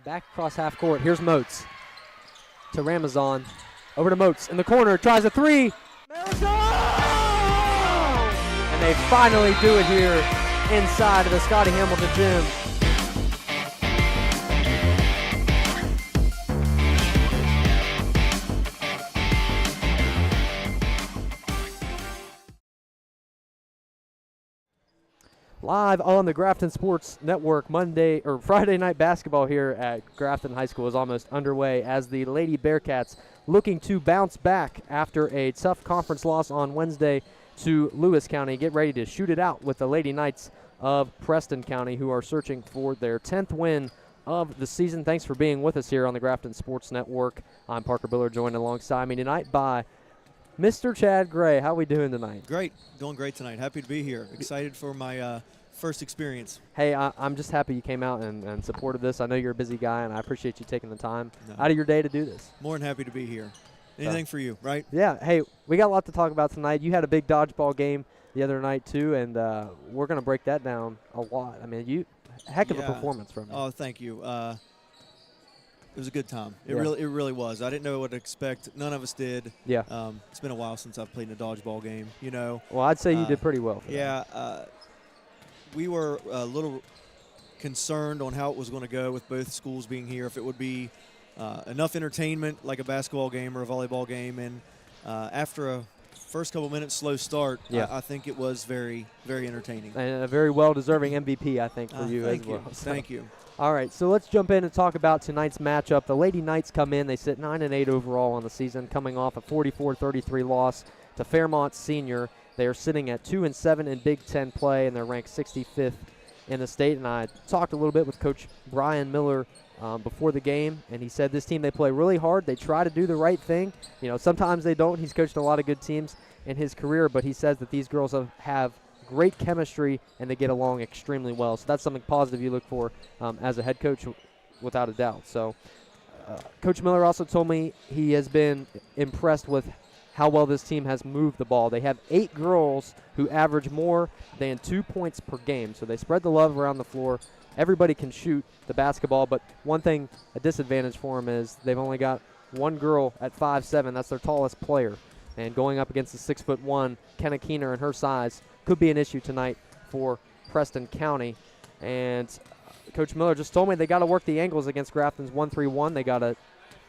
Back across half court. Here's Moats to Ramazan. Over to Moats in the corner. Tries a three. And they finally do it here inside of the Scotty Hamilton gym. Live on the Grafton Sports Network, Friday night basketball here at Grafton High School is almost underway as the Lady Bearcats looking to bounce back after a tough conference loss on Wednesday to Lewis County. Get ready to shoot it out with the Lady Knights of Preston County, who are searching for their 10th win of the season. Thanks for being with us here on the Grafton Sports Network. I'm Parker Biller, joined alongside me tonight by Mr. Chad Gray. How we doing tonight? Great. Doing great tonight. Happy to be here. Excited for my first experience. Hey, I'm just happy you came out and supported this. I know you're a busy guy, and I appreciate you taking the time out of your day to do this. More than happy to be here. Anything for you, right? Yeah. Hey, we got a lot to talk about tonight. You had a big dodgeball game the other night, too, and we're going to break that down a lot. I mean, heck of a performance from you. Oh, thank you. It was a good time. It really was. I didn't know what to expect. None of us did. Yeah. It's been a while since I've played in a dodgeball game, you know. Well, I'd say you did pretty well. We were a little concerned on how it was going to go with both schools being here, if it would be enough entertainment like a basketball game or a volleyball game. And after a first couple minutes slow start, I think it was very, very entertaining. And a very well-deserving MVP, I think, for you as well. Thank you. All right, so let's jump in and talk about tonight's matchup. The Lady Knights come in. They sit 9-8 overall on the season, coming off a 44-33 loss to Fairmont Senior. They are sitting at 2-7 in Big Ten play, and they're ranked 65th in the state. And I talked a little bit with Coach Brian Miller before the game, and he said this team, they play really hard. They try to do the right thing. You know, sometimes they don't. He's coached a lot of good teams in his career, but he says that these girls have great chemistry and they get along extremely well. So that's something positive you look for as a head coach, without a doubt. So Coach Miller also told me he has been impressed with how well this team has moved the ball. They have 8 girls who average more than 2 points per game. So they spread the love around the floor. Everybody can shoot the basketball, but one thing, a disadvantage for them is they've only got one girl at 5'7". That's their tallest player. And going up against the 6'1", Kenna Keener, and her size could be an issue tonight for Preston County. And Coach Miller just told me they got to work the angles against Grafton's 1-3-1. They got to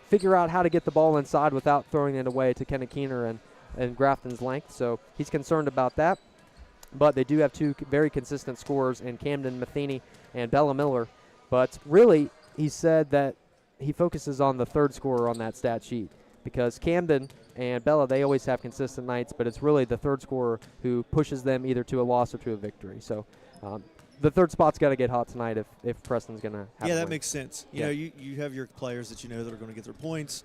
figure out how to get the ball inside without throwing it away to Kenna Keener and Grafton's length. So he's concerned about that. But they do have 2 very consistent scorers in Camden Matheny and Bella Miller. But really, he said that he focuses on the third scorer on that stat sheet, because Camden and Bella, they always have consistent nights, but it's really the third scorer who pushes them either to a loss or to a victory. So the third spot's got to get hot tonight if Preston's going to have that makes sense. You know, you have your players that you know that are going to get their points.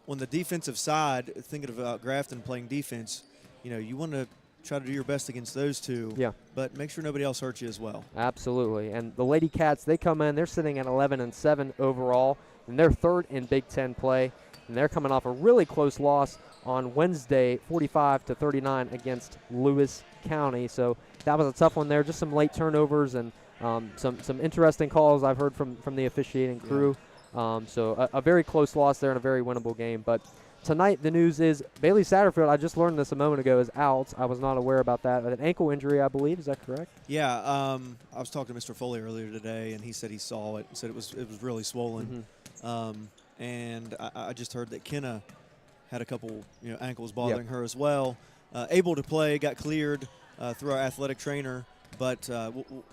On the defensive side, thinking about Grafton playing defense, you know, you want to try to do your best against those 2. Yeah. But make sure nobody else hurts you as well. Absolutely. And the Lady Cats, they come in, they're sitting at 11-7 overall, and they're 3rd in Big Ten play. And they're coming off a really close loss on Wednesday, 45-39 against Lewis County. So that was a tough one there. Just some late turnovers and some interesting calls I've heard from the officiating crew. So a very close loss there and a very winnable game. But tonight the news is Bailey Satterfield, I just learned this a moment ago, is out. I was not aware about that. An ankle injury, I believe. Is that correct? Yeah. I was talking to Mr. Foley earlier today, and he said he saw it. Said it was really swollen. And I just heard that Kenna had a couple ankles bothering her as well. Able to play, got cleared through our athletic trainer, but we'll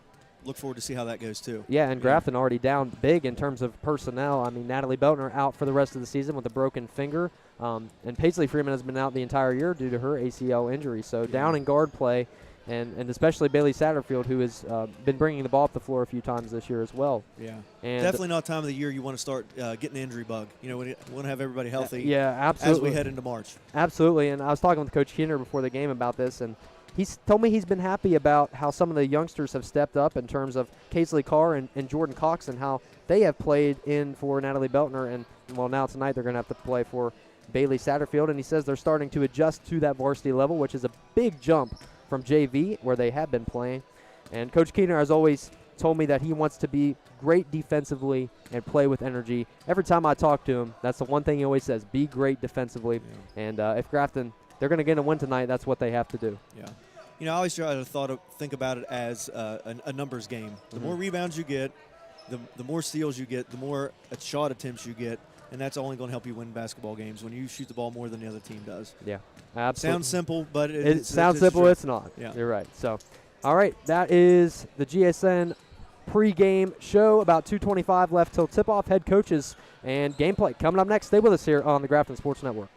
look forward to see how that goes too. Yeah, and Grafton already down big in terms of personnel. I mean, Natalie Beltner out for the rest of the season with a broken finger, and Paisley Freeman has been out the entire year due to her ACL injury. So down in guard play. And especially Bailey Satterfield, who has been bringing the ball up the floor a few times this year as well. Yeah, and definitely not time of the year you want to start getting the injury bug. You know, we want to have everybody healthy. Yeah, absolutely. As we head into March. Absolutely, and I was talking with Coach Keener before the game about this, and he's told me he's been happy about how some of the youngsters have stepped up in terms of Kaisley Carr and Jordan Cox, and how they have played in for Natalie Beltner. And, well, now tonight they're going to have to play for Bailey Satterfield, and he says they're starting to adjust to that varsity level, which is a big jump from JV, where they have been playing. And Coach Keener has always told me that he wants to be great defensively and play with energy. Every time I talk to him, that's the one thing he always says, be great defensively. Yeah. And if Grafton, they're going to get a win tonight, that's what they have to do. Yeah. You know, I always try to think about it as a numbers game. The more rebounds you get, the more steals you get, the more shot attempts you get, and that's only going to help you win basketball games when you shoot the ball more than the other team does. Yeah, absolutely. Sounds simple, but it sounds simple. It's not. Yeah. You're right. So, all right, that is the GSN pregame show. About 2:25 left till tip-off. Head coaches and gameplay coming up next. Stay with us here on the Grafton Sports Network.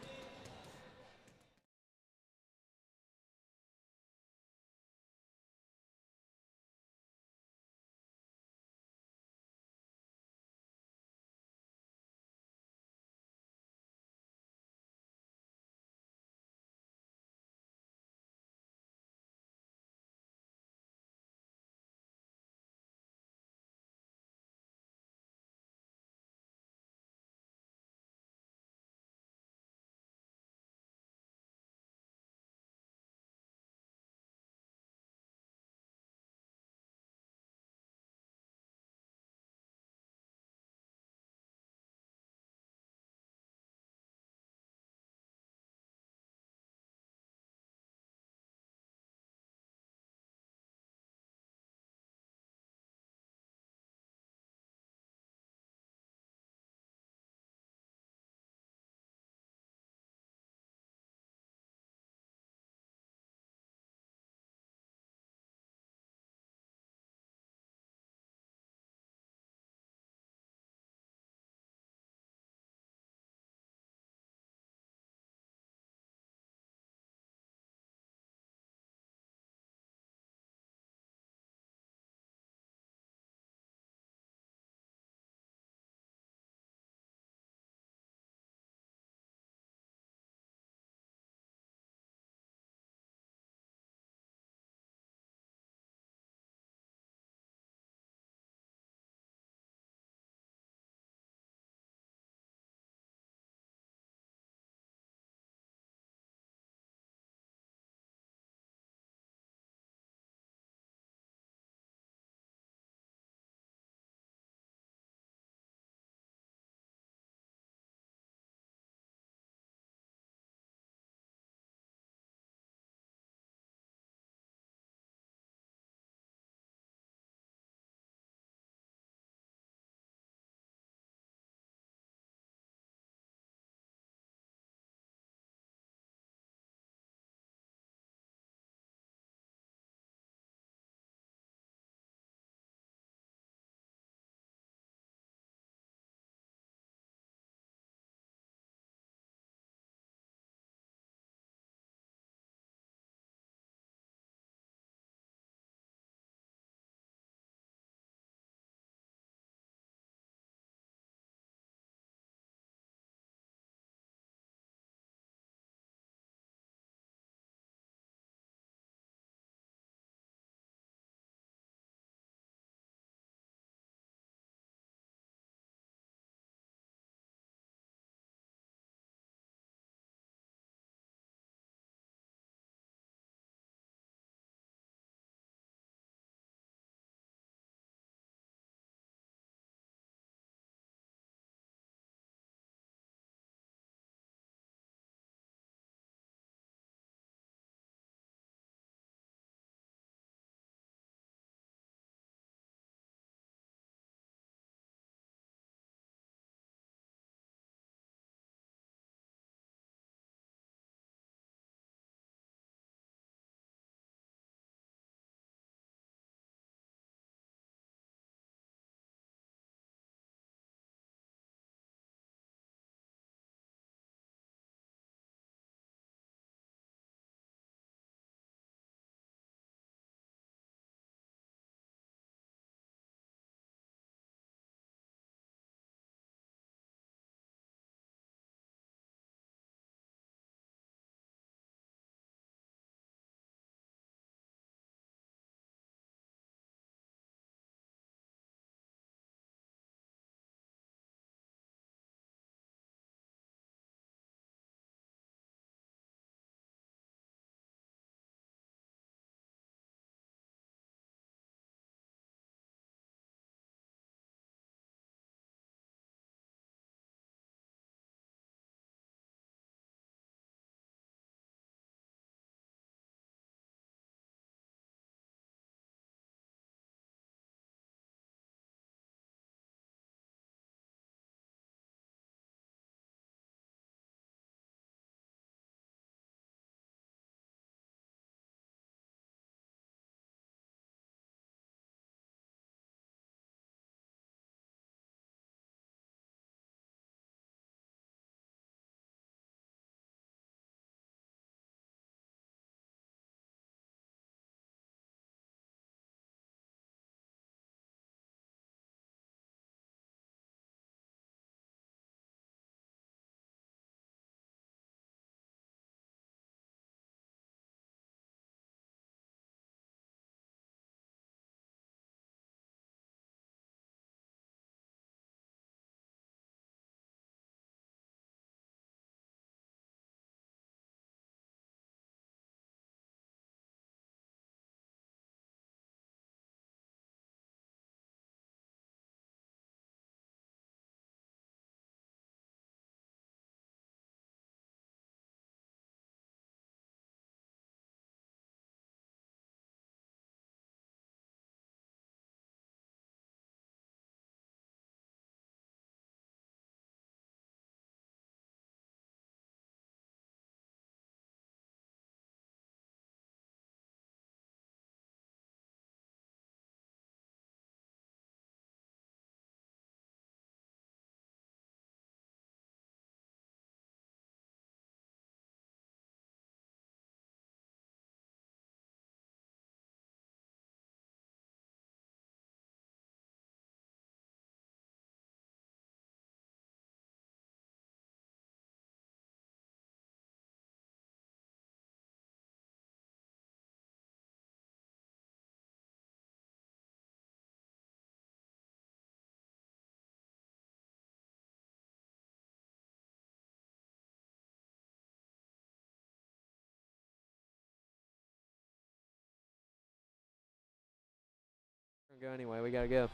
go anyway. We got to go.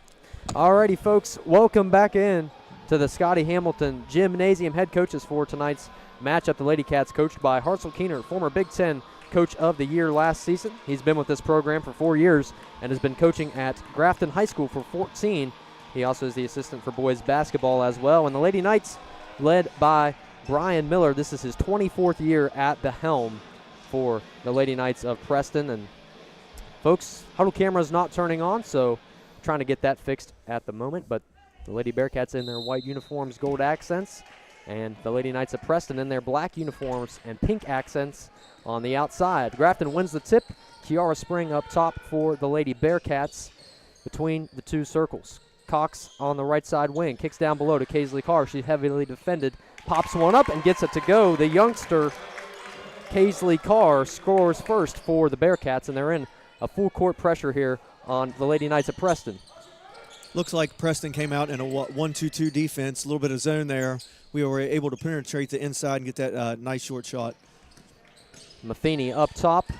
Alrighty, folks. Welcome back in to the Scotty Hamilton Gymnasium. Head coaches for tonight's matchup. The Lady Cats, coached by Hartzell Keener, former Big Ten Coach of the Year last season. He's been with this program for 4 years and has been coaching at Grafton High School for 14. He also is the assistant for boys basketball as well. And the Lady Knights, led by Brian Miller. This is his 24th year at the helm for the Lady Knights of Preston. And folks, huddle camera's not turning on, so trying to get that fixed at the moment. But the Lady Bearcats in their white uniforms, gold accents, and the Lady Knights of Preston in their black uniforms and pink accents on the outside. Grafton wins the tip. Kiara Spring up top for the Lady Bearcats between the two circles. Cox on the right side wing, kicks down below to Kaisley Carr. She's heavily defended, pops one up and gets it to go. The youngster, Kaisley Carr, scores first for the Bearcats, and they're in a full court pressure here on the Lady Knights of Preston. Looks like Preston came out in a 1-2-2 defense, a little bit of zone there. We were able to penetrate the inside and get that nice short shot. Matheny up top.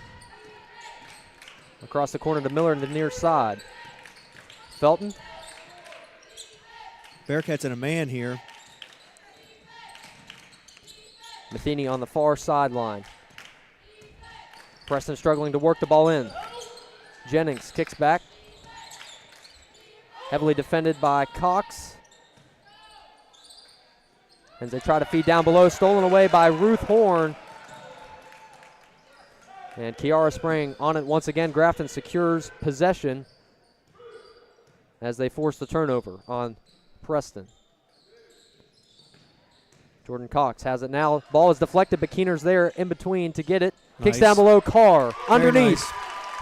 Across the corner to Miller in the near side. Felton. Bearcats in a man here. Matheny on the far sideline. Preston struggling to work the ball in. Jennings kicks back. Heavily defended by Cox. As they try to feed down below, stolen away by Ruth Horn. And Kiara Spring on it once again. Grafton secures possession as they force the turnover on Preston. Jordan Cox has it now. Ball is deflected, but Keener's there in between to get it. Kicks down below, Carr. Underneath. Nice.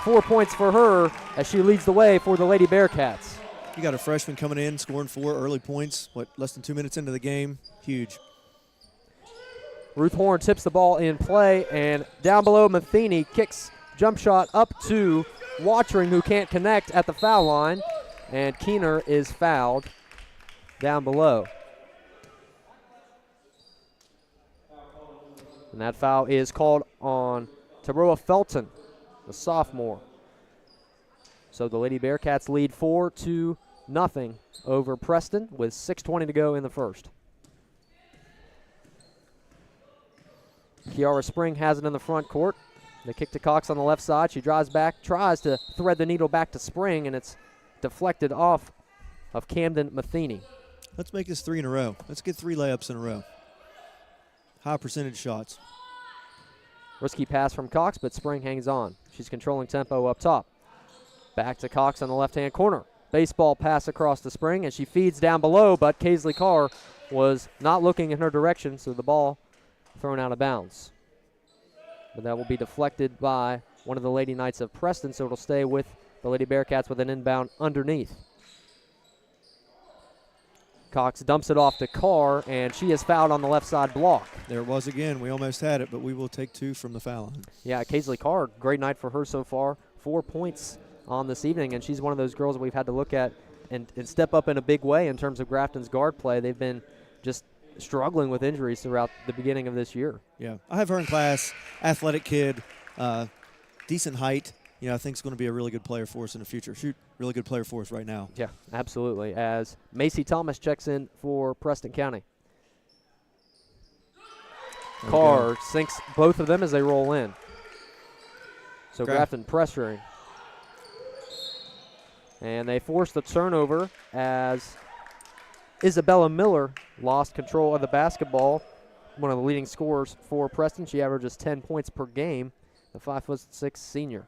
4 points for her as she leads the way for the Lady Bearcats. You got a freshman coming in, scoring 4 early points, less than 2 minutes into the game. Huge. Ruth Horn tips the ball in play, and down below, Matheny kicks jump shot up to Watchering, who can't connect at the foul line, and Keener is fouled down below. And that foul is called on Taroa Felton, the sophomore. So the Lady Bearcats lead 4-0 over Preston with 6:20 to go in the first. Kiara Spring has it in the front court. They kick to Cox on the left side. She drives back, tries to thread the needle back to Spring, and it's deflected off of Camden Matheny. Let's make this 3 in a row. Let's get 3 layups in a row. High percentage shots. Risky pass from Cox, but Spring hangs on. She's controlling tempo up top. Back to Cox on the left-hand corner. Baseball pass across the Spring, and she feeds down below, but Kaisley Carr was not looking in her direction, so the ball thrown out of bounds. But that will be deflected by one of the Lady Knights of Preston, so it'll stay with the Lady Bearcats with an inbound underneath. Cox dumps it off to Carr, and she is fouled on the left side block. There it was again. We almost had it, but we will take 2 from the foul line. Yeah, Kaisley Carr, great night for her so far. 4 points on this evening, and she's one of those girls that we've had to look at and step up in a big way in terms of Grafton's guard play. They've been just struggling with injuries throughout the beginning of this year. Yeah, I have her in class, athletic kid, decent height. You know, I think it's going to be a really good player for us in the future. Really good player for us right now. Yeah, absolutely. As Macy Thomas checks in for Preston County. Carr sinks both of them as they roll in. So Grafton pressuring. And they force the turnover as Isabella Miller lost control of the basketball. One of the leading scorers for Preston. She averages 10 points per game, the 5'6" senior.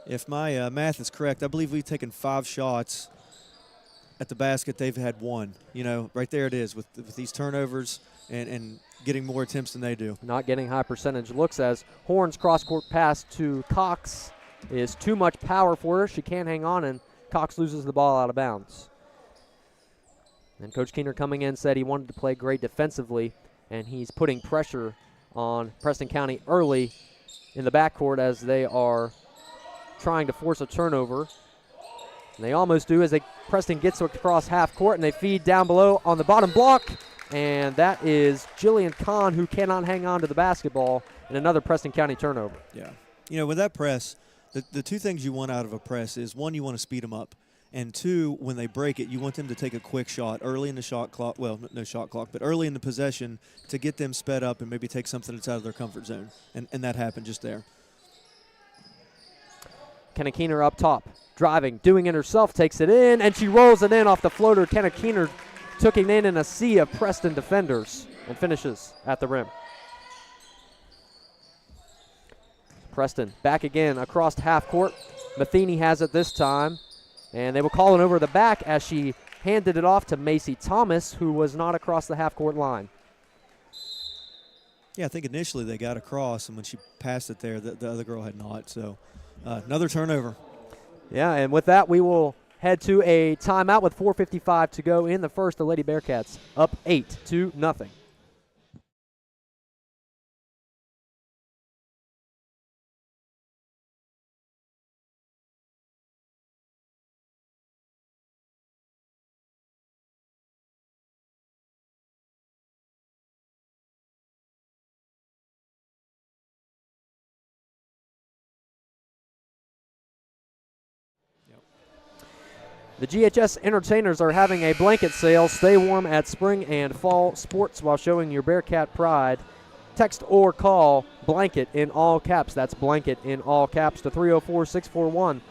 If my math is correct, I believe we've taken 5 shots at the basket. They've had 1. You know, right there it is with these turnovers and getting more attempts than they do. Not getting high percentage looks as Horn's cross-court pass to Cox is too much power for her. She can't hang on, and Cox loses the ball out of bounds. And Coach Keener coming in said he wanted to play great defensively, and he's putting pressure on Preston County early in the backcourt as they are trying to force a turnover. And they almost do as Preston gets across half court, and they feed down below on the bottom block. And that is Jillian Kahn, who cannot hang on to the basketball, and another Preston County turnover. Yeah. You know, with that press, the 2 things you want out of a press is, 1, you want to speed them up. And 2, when they break it, you want them to take a quick shot early in the shot clock. Well, no shot clock, but early in the possession to get them sped up and maybe take something that's out of their comfort zone. And that happened just there. Kenna Keener up top, driving, doing it herself, takes it in, and she rolls it in off the floater. Kenna Keener took it in a sea of Preston defenders and finishes at the rim. Preston back again across half court. Matheny has it this time, and they will call it over the back as she handed it off to Macy Thomas, who was not across the half court line. Yeah, I think initially they got across, and when she passed it there, the other girl had not. So another turnover. Yeah, and with that, we will head to a timeout with 4:55 to go in the first. The Lady Bearcats up 8-0. The GHS entertainers are having a blanket sale. Stay warm at spring and fall sports while showing your Bearcat pride. Text or call blanket in all caps. That's blanket in all caps to 304-641-1022.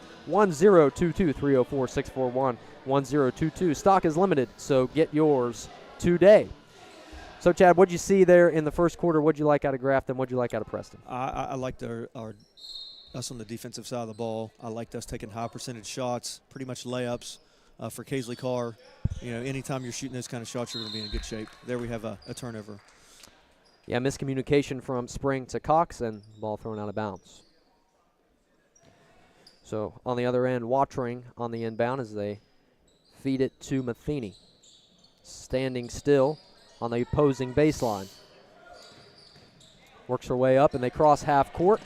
304-641-1022. Stock is limited, so get yours today. So, Chad, what'd you see there in the first quarter? What'd you like out of Grafton? What'd you like out of Preston? I liked us on the defensive side of the ball. I liked us taking high percentage shots, pretty much layups for Kaisley Carr. You know, anytime you're shooting those kind of shots, you're going to be in good shape. There we have a turnover. Yeah, miscommunication from Spring to Cox, and ball thrown out of bounds. So on the other end, Watering on the inbound as they feed it to Matheny. Standing still on the opposing baseline. Works her way up, and they cross half court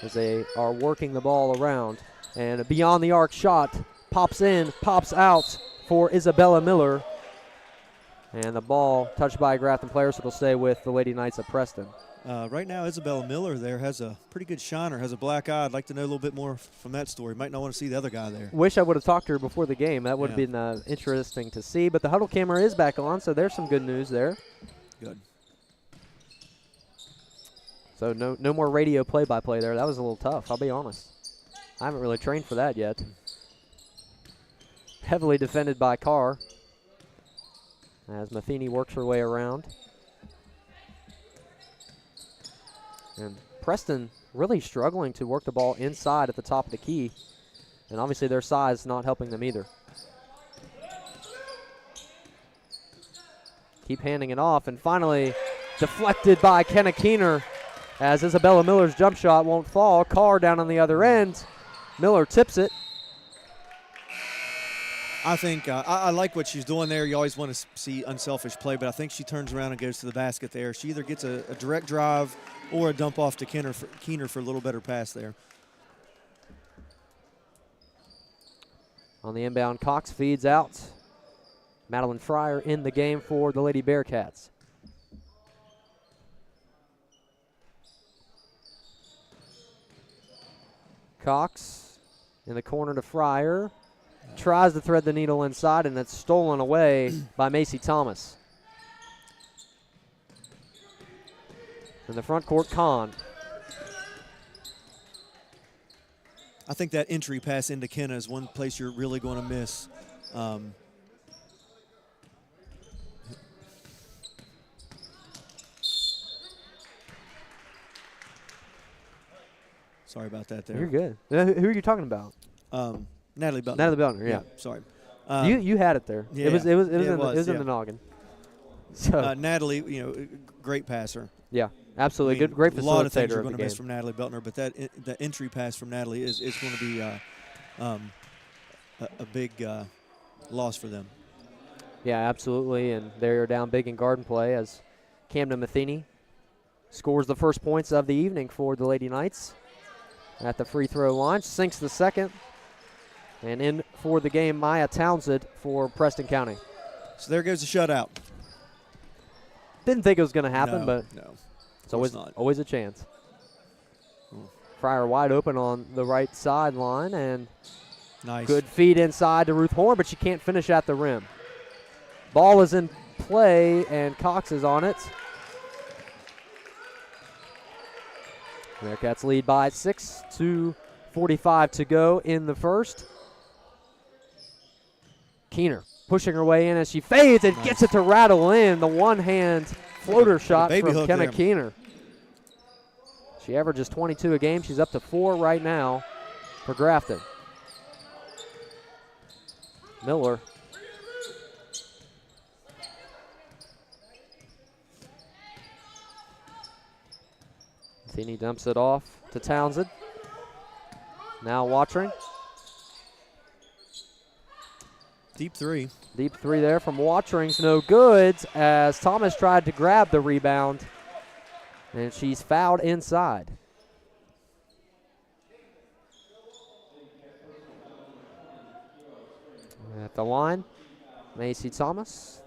as they are working the ball around. And a beyond the arc shot pops in, pops out for Isabella Miller. And the ball touched by a Grafton player, so it'll stay with the Lady Knights of Preston. Right now, Isabella Miller there has a pretty good shiner, has a black eye. I'd like to know a little bit more from that story. Might not want to see the other guy there. Wish I would have talked to her before the game. That would have been interesting to see. But the huddle camera is back on, so there's some good news there. Good. So no more radio play-by-play there. That was a little tough, I'll be honest. I haven't really trained for that yet. Heavily defended by Carr as Matheny works her way around. And Preston really struggling to work the ball inside at the top of the key. And obviously their size not helping them either. Keep handing it off, and finally deflected by Kenna Keener as Isabella Miller's jump shot won't fall. Carr down on the other end. Miller tips it. I think I like what she's doing there. You always want to see unselfish play, but I think she turns around and goes to the basket there. She either gets a direct drive or a dump off to Keener for a little better pass there. On the inbound, Cox feeds out. Madeline Fryer in the game for the Lady Bearcats. Cox in the corner to Fryer. Tries to thread the needle inside, and it's stolen away by Macy Thomas. In the front court, Kahn. I think that entry pass into Kenna is one place you're really going to miss. Sorry about that there. You're good. Who are you talking about? Natalie Beltner. Natalie Beltner, yeah. Sorry. You had it there. Yeah, it was in in the noggin. So Natalie, great passer. Yeah, absolutely. Good, great facilitator. A lot of things you're going to miss from Natalie Beltner, but the entry pass from Natalie is going to be a big loss for them. Yeah, absolutely, and they're down big in garden play as Camden Matheny scores the first points of the evening for the Lady Knights at the free throw line, sinks the second, and in for the game, Maya Townsend for Preston County. So there goes the shutout. Didn't think it was going to happen, but it's always a chance. Fryer wide open on the right sideline, and Nice. Good feed inside to Ruth Horn, but she can't finish at the rim. Ball is in play, and Cox is on it. Bearcats lead by 6, 2:45 to go in the first. Keener pushing her way in as she fades and gets it to rattle in. The one-hand floater shot from Kenna Keener. She averages 22 a game. She's up to 4 right now for Grafton. Miller. Matheny dumps it off to Townsend. Now Watring. Deep three. Deep three there from Watring's no good as Thomas tried to grab the rebound, and she's fouled inside. At the line, Macy Thomas,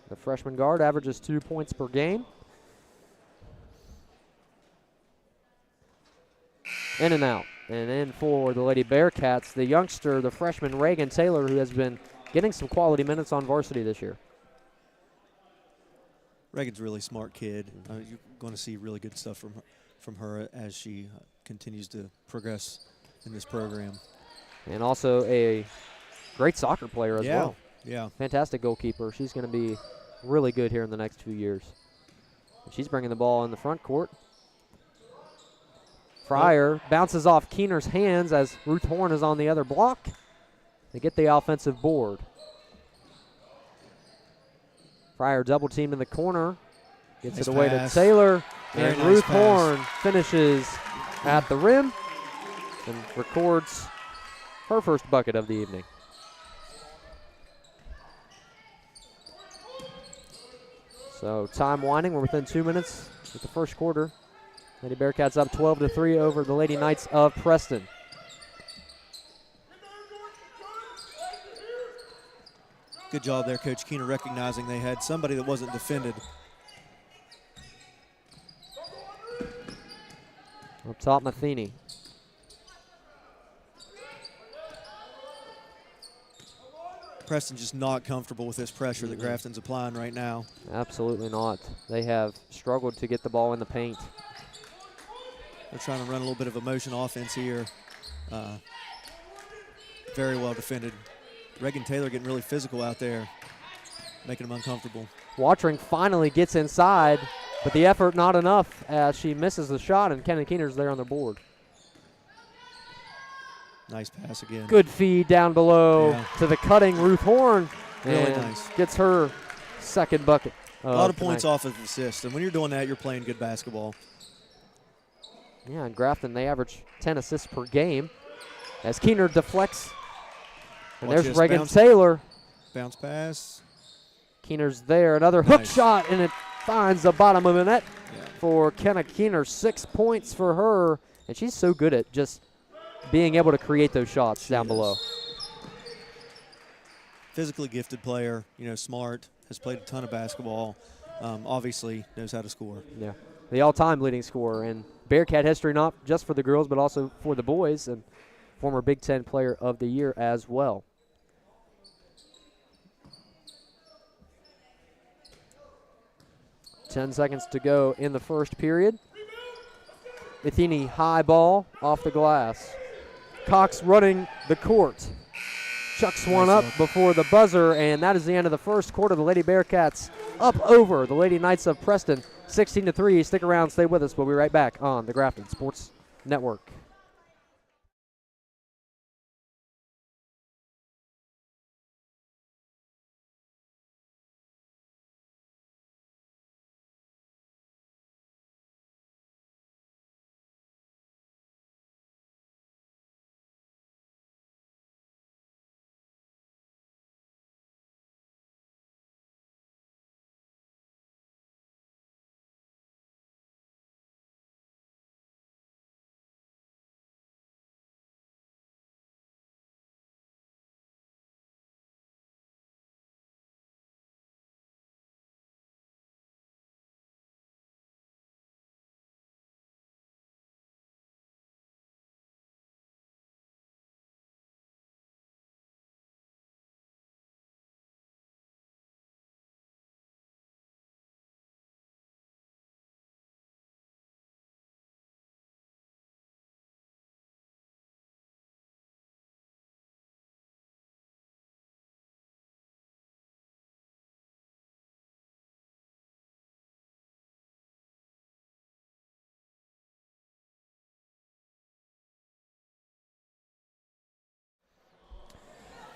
the freshman guard, averages 2 points per game. In and out. And in for the Lady Bearcats, the youngster, the freshman Reagan Taylor, who has been getting some quality minutes on varsity this year. Reagan's a really smart kid. You're going to see really good stuff from her as she continues to progress in this program. And also a great soccer player as well. Yeah. Fantastic goalkeeper. She's going to be really good here in the next few years. And she's bringing the ball in the front court. Fryer bounces off Keener's hands as Ruth Horn is on the other block. They get the offensive board. Fryer double teamed in the corner. Gets it away to Taylor. And Ruth Horn finishes at the rim and records her first bucket of the evening. So time winding. We're within 2 minutes with the first quarter. Lady Bearcats up 12-3 over the Lady Knights of Preston. Good job there, Coach Keener, recognizing they had somebody that wasn't defended. Up top, Matheny. Preston just not comfortable with this pressure that Grafton's applying right now. Absolutely not. They have struggled to get the ball in the paint. They're trying to run a little bit of a motion offense here. Very well defended. Reagan Taylor getting really physical out there, making them uncomfortable. Watering finally gets inside, but the effort not enough as she misses the shot, and Kenna Keener's there on the board. Nice pass again. Good feed down below to the cutting Ruth Horn. Really and nice. Gets her second bucket. A lot of points off of assists, and when you're doing that, you're playing good basketball. Yeah, in Grafton, they average 10 assists per game as Keener deflects. And there's Reagan Taylor. Bounce pass. Keener's there. Another hook shot, and it finds the bottom of the net for Kenna Keener. 6 points for her, and she's so good at just being able to create those shots down below. Physically gifted player, smart, has played a ton of basketball, obviously knows how to score. Yeah, the all-time leading scorer in Bearcat history, not just for the girls but also for the boys, and former Big Ten Player of the Year as well. Ten seconds to go in the first period. Matheny high ball off the glass. Cox running the court. Chucks one up before the buzzer, and that is the end of the first quarter. The Lady Bearcats up over the Lady Knights of Preston, 16-3. Stick around, stay with us. We'll be right back on the Grafton Sports Network.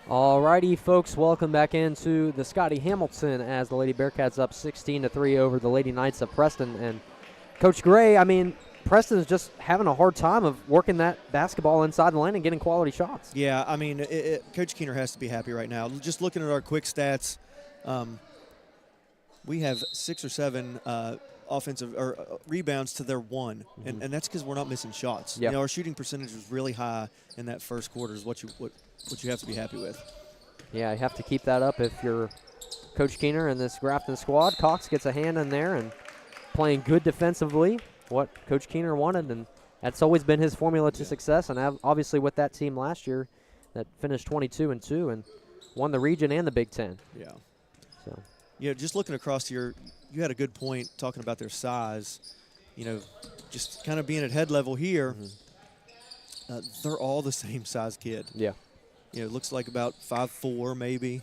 Alrighty, folks, welcome back into the Scotty Hamilton as the Lady Bearcats up 16-3 over the Lady Knights of Preston. And Coach Gray, I mean, Preston's just having a hard time of working that basketball inside the lane and getting quality shots. Yeah, I mean, Coach Keener has to be happy right now. Just looking at our quick stats, we have 6 or 7 offensive or rebounds to their 1, and that's because we're not missing shots. Yep. You know, our shooting percentage was really high in that first quarter. Is what you have to be happy with. Yeah, you have to keep that up if you're Coach Keener and this Grafton squad. Cox gets a hand in there and playing good defensively, what Coach Keener wanted, and that's always been his formula to success. And obviously with that team last year that finished 22-2 and won the region and the Big Ten. Yeah. So. Yeah, just looking across here, you had a good point talking about their size. You know, just kind of being at head level here, they're all the same size kid. Yeah. You know, it looks like about 5'4", maybe.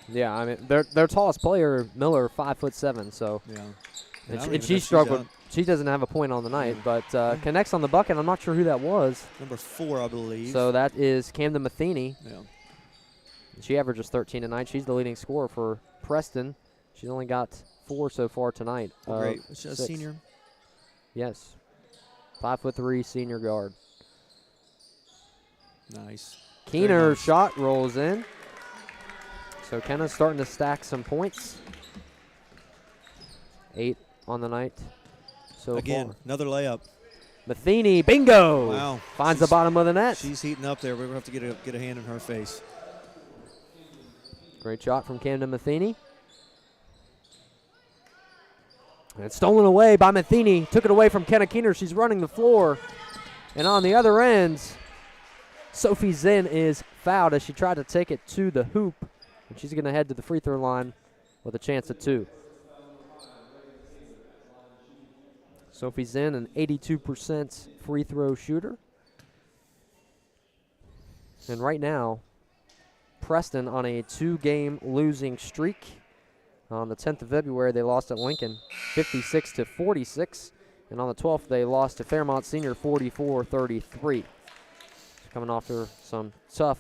Yeah, I mean, their tallest player, Miller, 5'7", so. Yeah. And she struggled. She doesn't have a point on the night, but connects on the bucket. I'm not sure who that was. Number 4, I believe. So that is Camden Matheny. Yeah. She averages 13 tonight. She's the leading scorer for Preston. She's only got 4 so far tonight. Great. Is she a 6. senior? Yes. 5'3" senior guard. Nice. Keener shot rolls in. So Kenna's starting to stack some points. 8 on the night so Again, far. another layup. Matheny, bingo! Wow. Finds the bottom of the net. She's heating up there. We're going to have to get a hand in her face. Great shot from Camden Matheny. And it's stolen away by Matheny. Took it away from Kenna Keener. She's running the floor. And on the other end, Sophie Zinn is fouled as she tried to take it to the hoop. And she's going to head to the free throw line with a chance at 2. Sophie Zinn, an 82% free throw shooter. And right now, Preston on a 2-game losing streak. On the 10th of February, they lost at Lincoln 56-46. And on the 12th, they lost to Fairmont Senior 44-33. Coming after some tough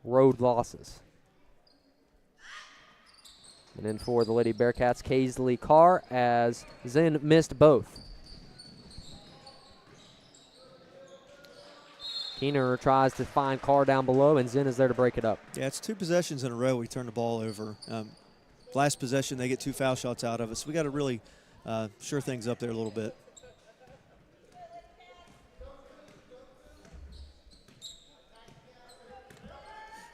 road losses. And then for the Lady Bearcats, Kaisley Carr as Zinn missed both. Keener tries to find Carr down below, and Zinn is there to break it up. Yeah, it's 2 possessions in a row we turn the ball over. Last possession, they get 2 foul shots out of us. So we got to really sure things up there a little bit.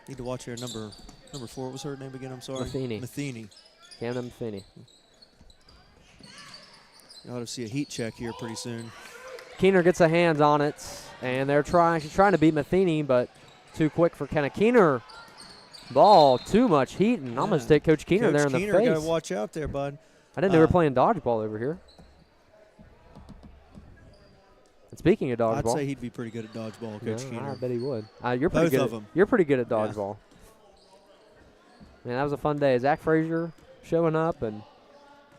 Need to watch here. Number 4. What was her name again? I'm sorry. Matheny. Camden Matheny. You ought to see a heat check here pretty soon. Keener gets a hand on it, and she's trying to beat Matheny, but too quick for Kenna Keener. Ball, too much heat, and I'm going to take Coach Keener there in the face. Coach Keener got to watch out there, bud. I didn't know we were playing dodgeball over here. And speaking of dodgeball, I'd say he'd be pretty good at dodgeball, Coach Keener. I bet he would. You're pretty Both good. of them. You're pretty good at dodgeball. Man, that was a fun day. Zach Frazier showing up, and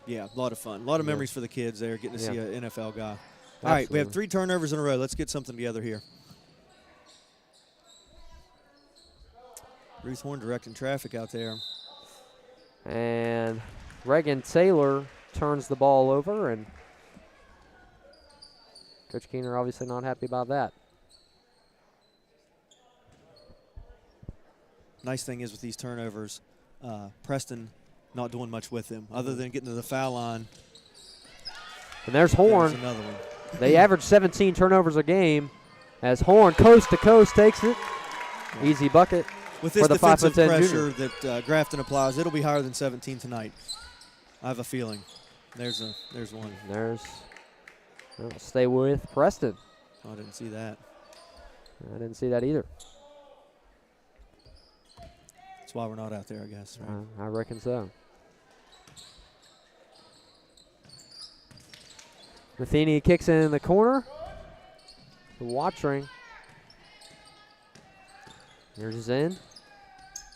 yeah, a lot of fun. A lot of memories for the kids there, getting to see an NFL guy. All right, we have 3 turnovers in a row. Let's get something together here. Ruth Horn directing traffic out there. And Reagan Taylor turns the ball over, and Coach Keener obviously not happy about that. Nice thing is with these turnovers, Preston not doing much with them other than getting to the foul line. And there's Horn. There's another one. They average 17 turnovers a game as Horn coast to coast takes it. Easy bucket. With this for the defensive 5'10" pressure junior that Grafton applies, it'll be higher than 17 tonight. I have a feeling. There's one. I'll stay with Preston. Oh, I didn't see that. I didn't see that either. That's why we're not out there, I guess. Right? I reckon so. Matheny kicks in the corner. Watching. Here's Zinn.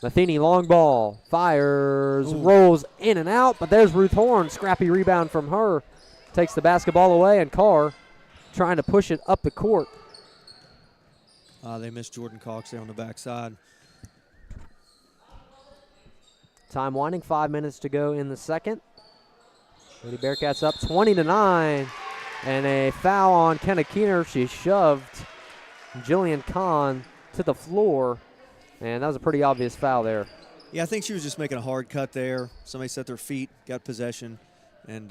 Matheny, long ball, fires, rolls in and out, but there's Ruth Horn. Scrappy rebound from her. Takes the basketball away, and Carr trying to push it up the court. They missed Jordan Cox there on the backside. Time winding, 5 minutes to go in the second. Lady Bearcats up 20-9. And a foul on Kenna Keener. She shoved Jillian Kahn to the floor. And that was a pretty obvious foul there. Yeah, I think she was just making a hard cut there. Somebody set their feet, got possession, and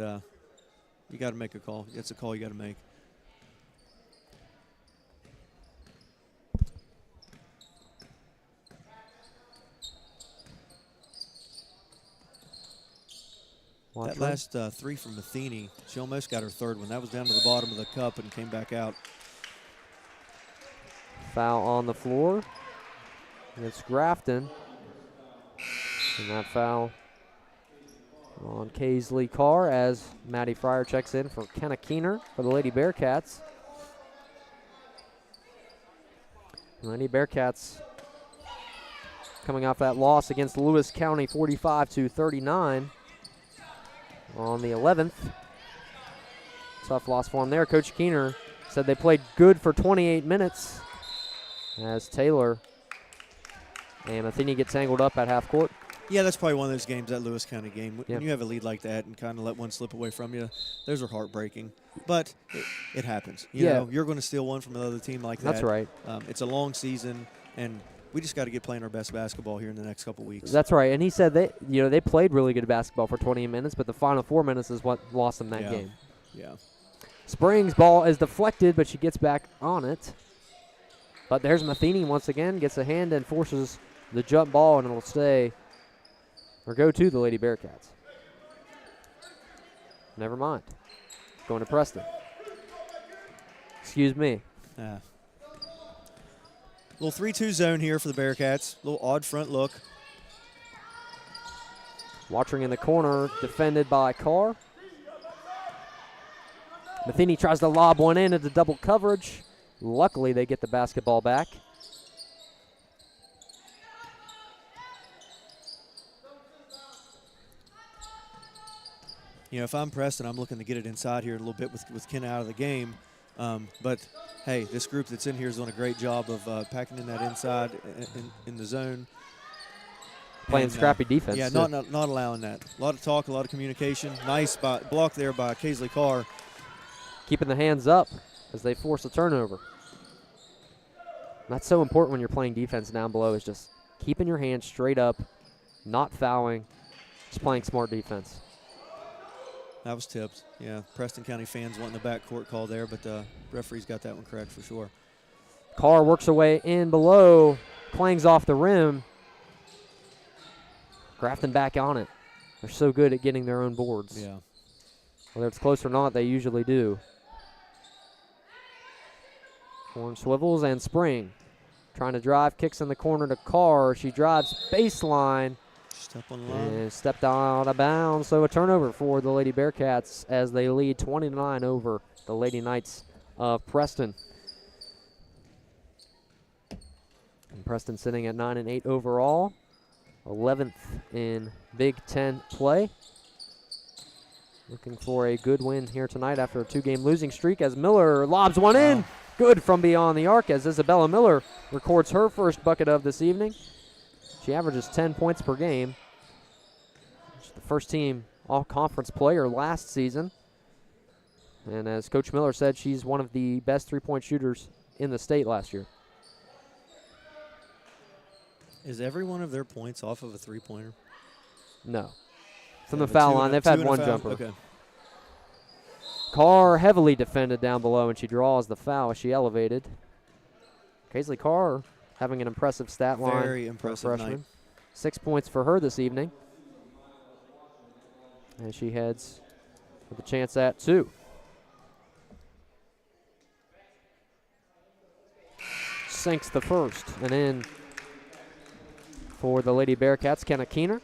you got to make a call. It's a call you got to make. That last three from Matheny, she almost got her third one. That was down to the bottom of the cup and came back out. Foul on the floor against Grafton. And that foul on Kaisley Carr as Maddie Fryer checks in for Kenna Keener for the Lady Bearcats. Lady Bearcats coming off that loss against Lewis County 45-39 on the 11th. Tough loss for them there. Coach Keener said they played good for 28 minutes as Taylor and Matheny get tangled up at half court. Yeah, that's probably one of those games, that Lewis County game. When Yep. you have a lead like that and kind of let one slip away from you, those are heartbreaking. But it happens. You know, you're going to steal one from another team like that. That's right. It's a long season, and we just got to get playing our best basketball here in the next couple weeks. That's right. And he said they played really good basketball for 20 minutes, but the final 4 minutes is what lost them that game. Yeah. Spring's ball is deflected, but she gets back on it. But there's Matheny once again, gets a hand and forces the jump ball, and it'll stay or go to the Lady Bearcats. Never mind. Going to Preston. Excuse me. Little 3-2 zone here for the Bearcats. Little odd front look. Watching in the corner, defended by Carr. Matheny tries to lob one in into double coverage. Luckily, they get the basketball back. You know, if I'm Preston, I'm looking to get it inside here a little bit with Kenna out of the game. But, hey, this group that's in here is doing a great job of packing in that inside in the zone. Playing scrappy defense. Yeah, not allowing that. A lot of talk, a lot of communication. Nice block there by Kaisley Carr. Keeping the hands up as they force a turnover. That's so important when you're playing defense down below, is just keeping your hands straight up, not fouling, just playing smart defense. That was tipped. Yeah, Preston County fans wanting the backcourt call there, but the referee's got that one correct for sure. Carr works her way in below, clangs off the rim. Grafton back on it. They're so good at getting their own boards. Yeah. Whether it's close or not, they usually do. Horn swivels and Spring. Trying to drive, kicks in the corner to Carr. She drives baseline. Step on the line. And stepped out of bounds. So a turnover for the Lady Bearcats as they lead 20-9 over the Lady Knights of Preston. And Preston sitting at 9-8 overall. 11th in Big Ten play. Looking for a good win here tonight after a 2-game losing streak as Miller lobs one in. Good from beyond the arc as Isabella Miller records her first bucket of this evening. She averages 10 points per game. She's the first team all-conference player last season. And as Coach Miller said, she's one of the best three-point shooters in the state last year. Is every one of their points off of a three-pointer? No. From the foul line, they've had one jumper. Okay. Carr heavily defended down below, and she draws the foul as she elevated. Kaisley Carr having an impressive stat line. Very impressive night. 6 points for her this evening. And she heads with a chance at 2. Sinks the first, and in for the Lady Bearcats, Kenna Keener.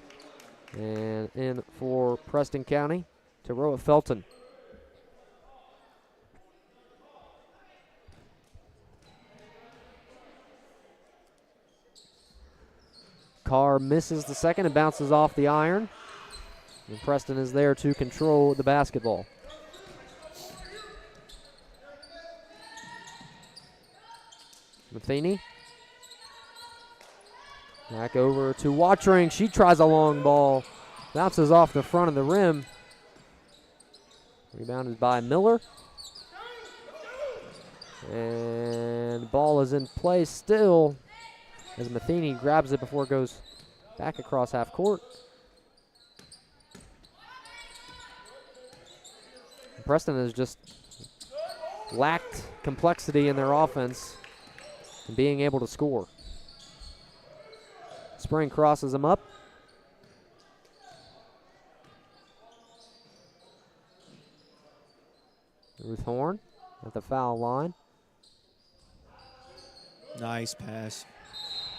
And in for Preston County, Teroa Felton. Carr misses the second and bounces off the iron. And Preston is there to control the basketball. Matheny Back over to Watring. She tries a long ball. Bounces off the front of the rim. Rebounded by Miller. And the ball is in play still as Matheny grabs it before it goes back across half court. Preston has just lacked complexity in their offense and being able to score. Spring crosses them up. Ruth Horn at the foul line. Nice pass.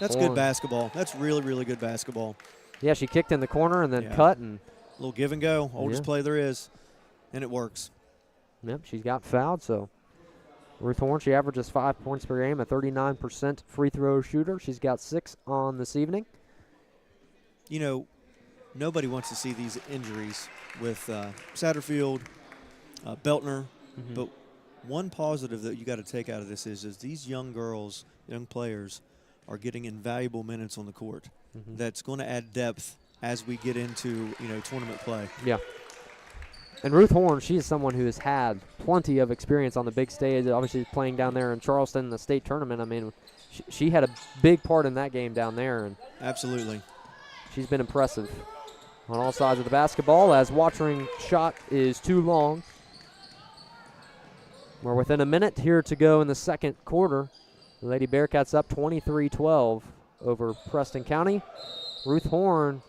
That's Horn. good basketball. That's really, really good basketball. Yeah, she kicked in the corner and then cut. And a little give and go. Oldest play there is. And it works. Yep, she's got fouled, so Ruth Horn, she averages 5 points per game, a 39% free throw shooter. She's got 6 on this evening. You know, nobody wants to see these injuries with Satterfield, Beltner, but one positive that you got to take out of this is these young girls, young players, are getting invaluable minutes on the court. That's going to add depth as we get into, tournament play. Yeah. And Ruth Horn, she is someone who has had plenty of experience on the big stage, obviously playing down there in Charleston in the state tournament. I mean, she had a big part in that game down there. And absolutely. She's been impressive on all sides of the basketball as Watering shot is too long. We're within a minute here to go in the second quarter. The Lady Bearcats up 23-12 over Preston County. Ruth Horn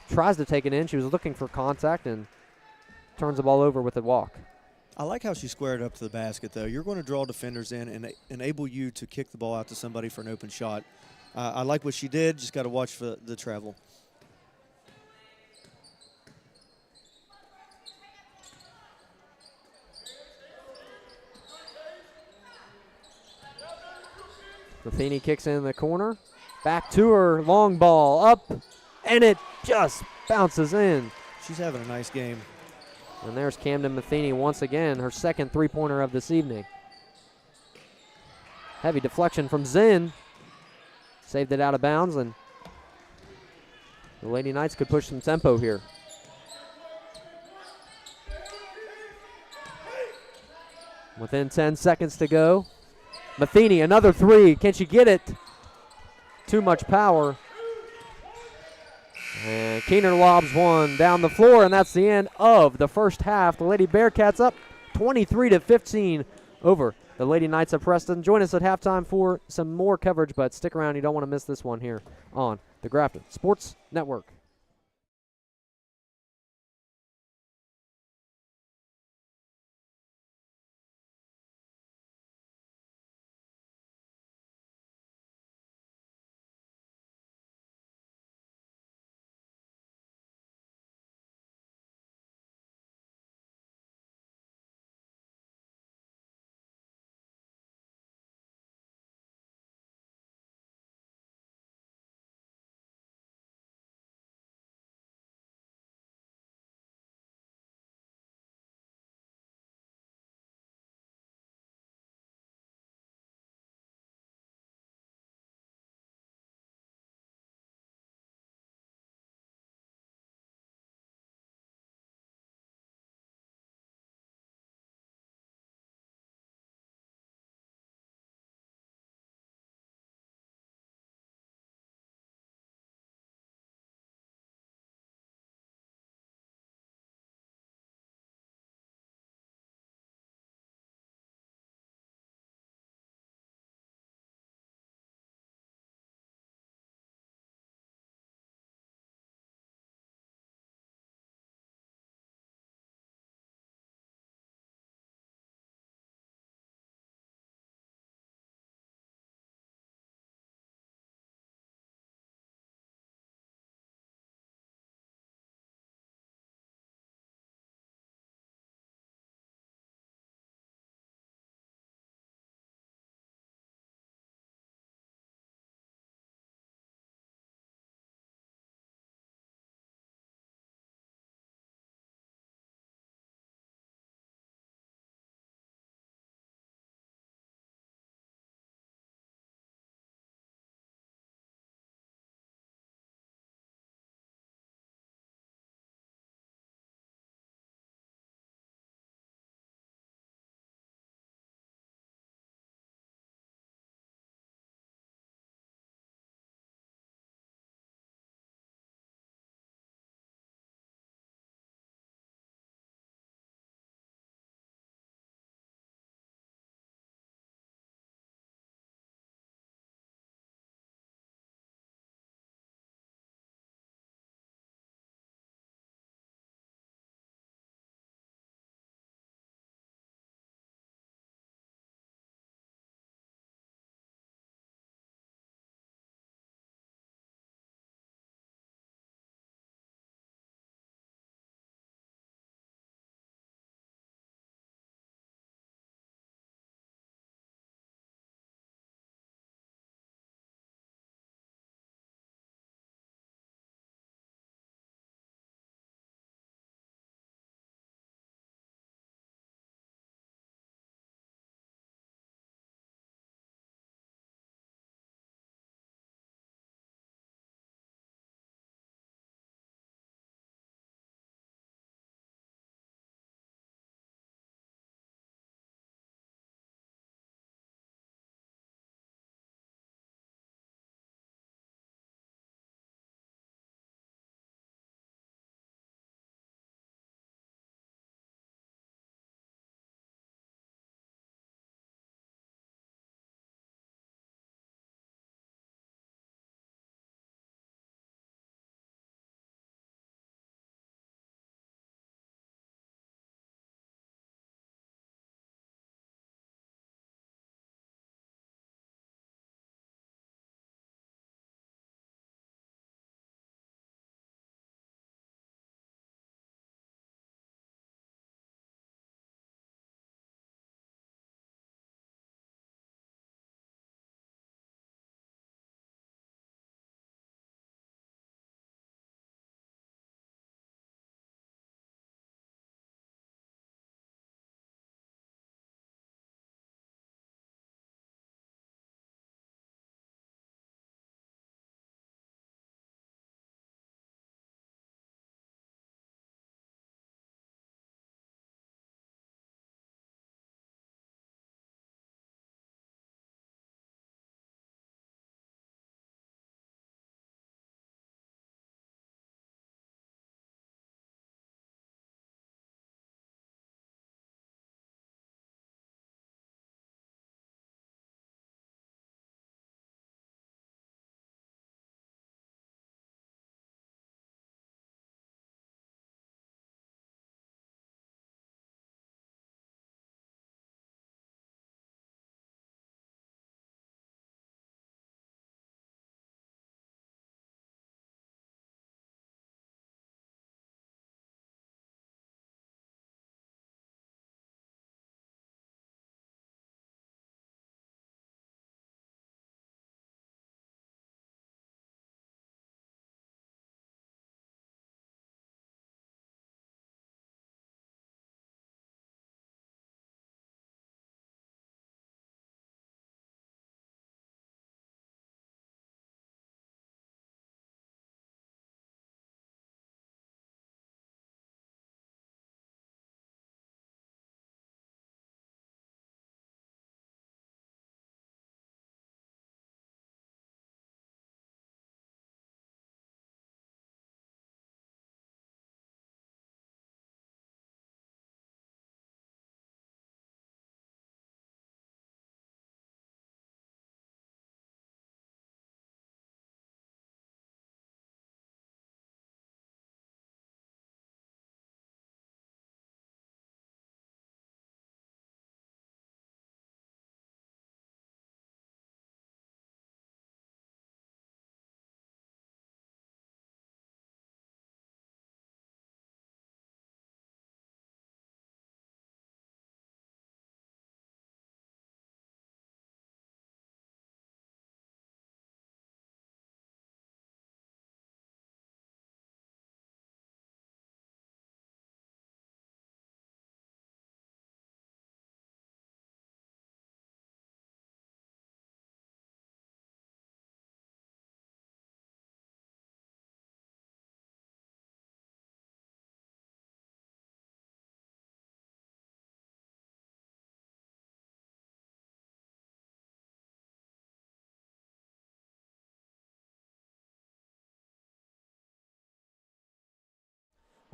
tries to take it in. She was looking for contact and turns the ball over with a walk. I like how she squared up to the basket, though. You're going to draw defenders in and enable you to kick the ball out to somebody for an open shot. I like what she did. Just got to watch for the travel. Matheny kicks in the corner. Back to her, long ball up, and it just bounces in. She's having a nice game. And there's Camden Matheny once again, her second three-pointer of this evening. Heavy deflection from Zinn. Saved it out of bounds, and the Lady Knights could push some tempo here. Within 10 seconds to go. Matheny, another three. Can she get it? Too much power. And Keener lobs one down the floor, and that's the end of the first half. The Lady Bearcats up 23-15 over the Lady Knights of Preston. Join us at halftime for some more coverage, but stick around. You don't want to miss this one here on the Grafton Sports Network.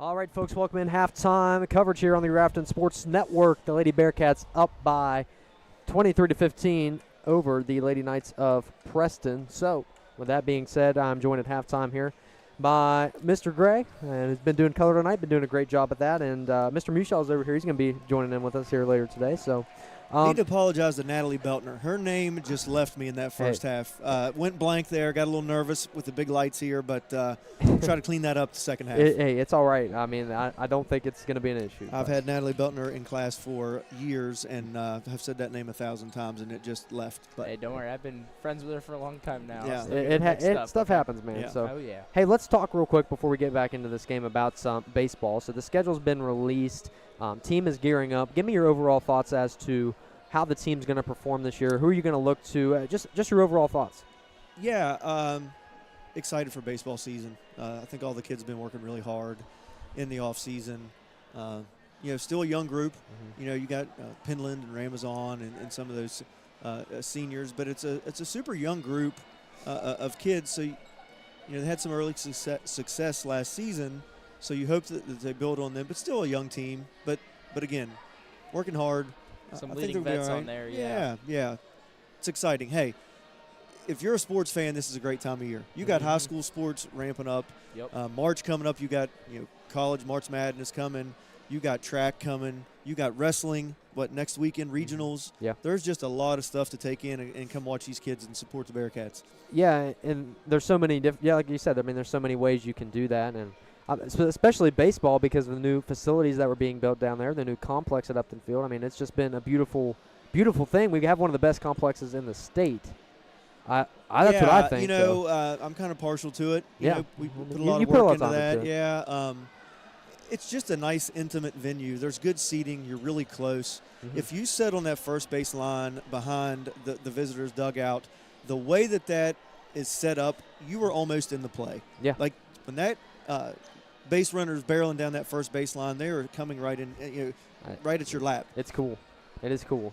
All right, folks, welcome in halftime coverage here on the Grafton Sports Network. The Lady Bearcats up by 23-15 over the Lady Knights of Preston. So, with that being said, I'm joined at halftime here by Mr. Gray, and he's been doing color tonight, been doing a great job at that. And Mr. Mushall's over here. He's going to be joining in with us here later today. So, I need to apologize to Natalie Beltner. Her name just left me in that first half. Went blank there, got a little nervous with the big lights here, but try to clean that up the second half. Hey, it's all right. I mean, I don't think it's going to be an issue. I've had Natalie Beltner in class for years, and have said that name 1,000 times, and it just left. But hey, don't worry. I've been friends with her for a long time now. Yeah. Stuff happens, man. Yeah. So, oh, yeah. Hey, let's talk real quick before we get back into this game about some baseball. So the schedule's been released. Team is gearing up. Give me your overall thoughts as to how the team's going to perform this year. Who are you going to look to? Just your overall thoughts. Yeah, excited for baseball season. I think all the kids have been working really hard in the off season. Still a young group. Mm-hmm. You got Penland and Ramazan and some of those seniors, but it's a super young group of kids. So they had some early success last season. So you hope that they build on them, but still a young team. But again, working hard. Some I leading think they'll be vets all right. on there. Yeah. It's exciting. Hey, if you're a sports fan, this is a great time of year. You got high school sports ramping up. Yep. March coming up. You got college March Madness coming. You got track coming. You got wrestling. Next weekend regionals. Yeah. There's just a lot of stuff to take in and come watch these kids and support the Bearcats. Yeah, and there's so many like you said. I mean, there's so many ways you can do that, and especially baseball because of the new facilities that were being built down there, the new complex at Upton Field. I mean, it's just been a beautiful, beautiful thing. We have one of the best complexes in the state. That's what I think. I'm kind of partial to it. We put a lot of work into that. Yeah. It's just a nice, intimate venue. There's good seating. You're really close. Mm-hmm. If you sit on that first base line behind the visitors' dugout, the way that is set up, you are almost in the play. Yeah. Like when that base runner's barreling down that first base line, they are coming right in, right at your lap. It's cool. It is cool.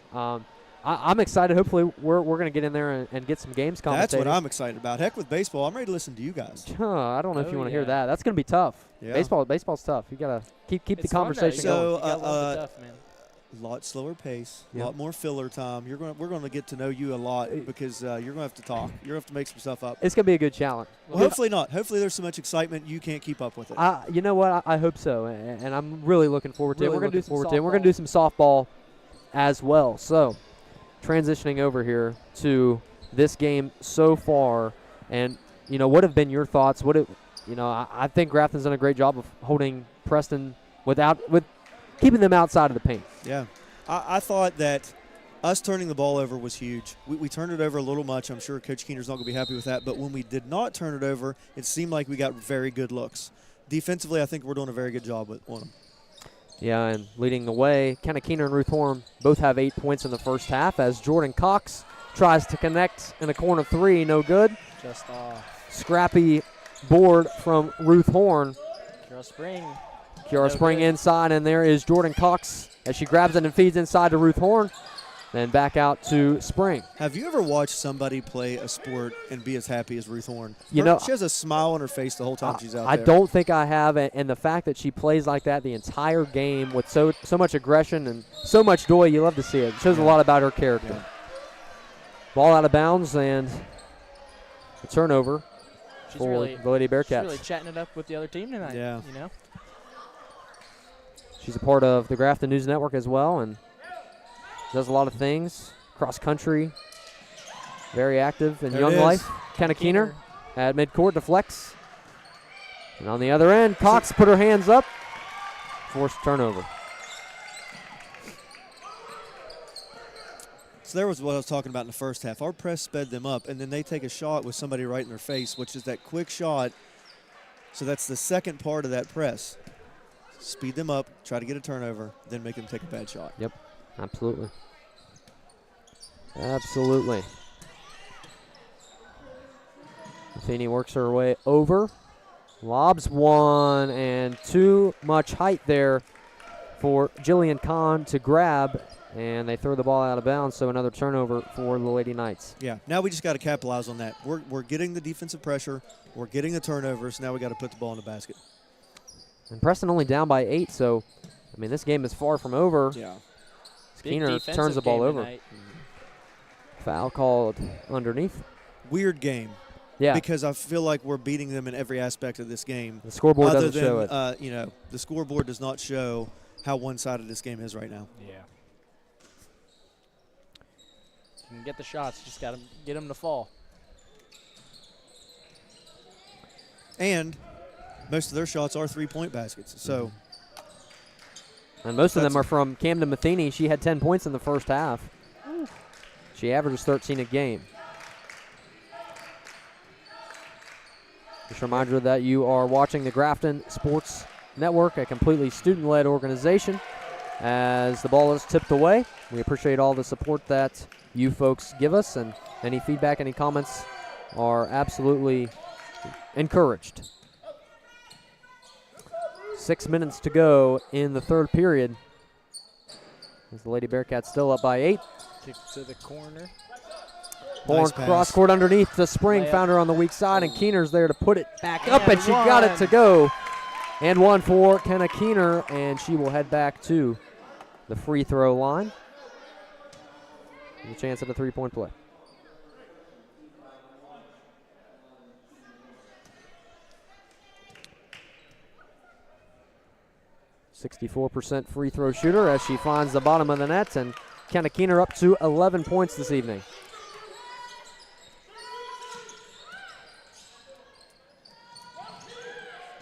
I'm excited. Hopefully, we're going to get in there and get some games commentated. That's what I'm excited about. Heck with baseball. I'm ready to listen to you guys. I don't know if you want to hear that. That's going to be tough. Yeah. Baseball's tough. You got to keep the conversation going. So, man. A lot slower pace, a Yep. lot more filler time. We're going to get to know you a lot because you're going to have to talk. You're going to have to make some stuff up. It's going to be a good challenge. Well, hopefully not. Hopefully there's so much excitement you can't keep up with it. You know what? I hope so, and I'm really looking forward to it. We're going to do some softball. We're going to do some softball as well. So, transitioning over here to this game so far, and what have been your thoughts? I think Grafton's done a great job of holding Preston with keeping them outside of the paint. Yeah. I thought that us turning the ball over was huge. We turned it over a little much. I'm sure Coach Keener's not going to be happy with that. But when we did not turn it over, it seemed like we got very good looks. Defensively, I think we're doing a very good job on them. Yeah, and leading the way, Kenna Keener and Ruth Horn both have 8 points in the first half as Jordan Cox tries to connect in a corner three. No good. Just off. Scrappy board from Ruth Horn. Kiara Spring inside, and there is Jordan Cox as she grabs it and feeds inside to Ruth Horn. Then back out to Spring. Have you ever watched somebody play a sport and be as happy as Ruth Horn? She has a smile on her face the whole time she's out there. I don't think I have, and the fact that she plays like that the entire game with so much aggression and so much joy, you love to see it. It shows a lot about her character. Yeah. Ball out of bounds and a turnover for the Lady Bearcats. She's really chatting it up with the other team tonight. Yeah. She's a part of the Grafton News Network as well and does a lot of things. Cross country, very active in young life. Kenna Keener at midcourt deflects. And on the other end, Cox put her hands up. Forced turnover. So there was what I was talking about in the first half. Our press sped them up, and then they take a shot with somebody right in their face, which is that quick shot. So that's the second part of that press. Speed them up, try to get a turnover, then make them take a bad shot. Yep, absolutely. Absolutely. Matheny works her way over. Lobs one, and too much height there for Jillian Kahn to grab, and they throw the ball out of bounds, so another turnover for the Lady Knights. Yeah, now we just got to capitalize on that. We're getting the defensive pressure. We're getting the turnovers. Now we got to put the ball in the basket. And Preston only down by 8, so, I mean, this game is far from over. Yeah. Keener turns the ball over. Foul called underneath. Weird game. Yeah. Because I feel like we're beating them in every aspect of this game. The scoreboard other doesn't than, show it. You know, the scoreboard does not show how one-sided this game is right now. Yeah. You can get the shots, just got to get them to fall. And most of their shots are three-point baskets. So, and most of them are from Camden Matheny. She had 10 points in the first half. She averages 13 a game. Just a reminder that you are watching the Grafton Sports Network, a completely student-led organization. As the ball is tipped away, we appreciate all the support that you folks give us, and any feedback, any comments are absolutely encouraged. 6 minutes to go in the third period. As the Lady Bearcats still up by 8. Kick to the corner. Horn cross court underneath the spring, found her on the weak side, and Keener's there to put it back up, and she got it to go. And one for Kenna Keener, and she will head back to the free throw line. With a chance at a three-point play. .64% free throw shooter as she finds the bottom of the net, and Kenna Keener up to 11 points this evening.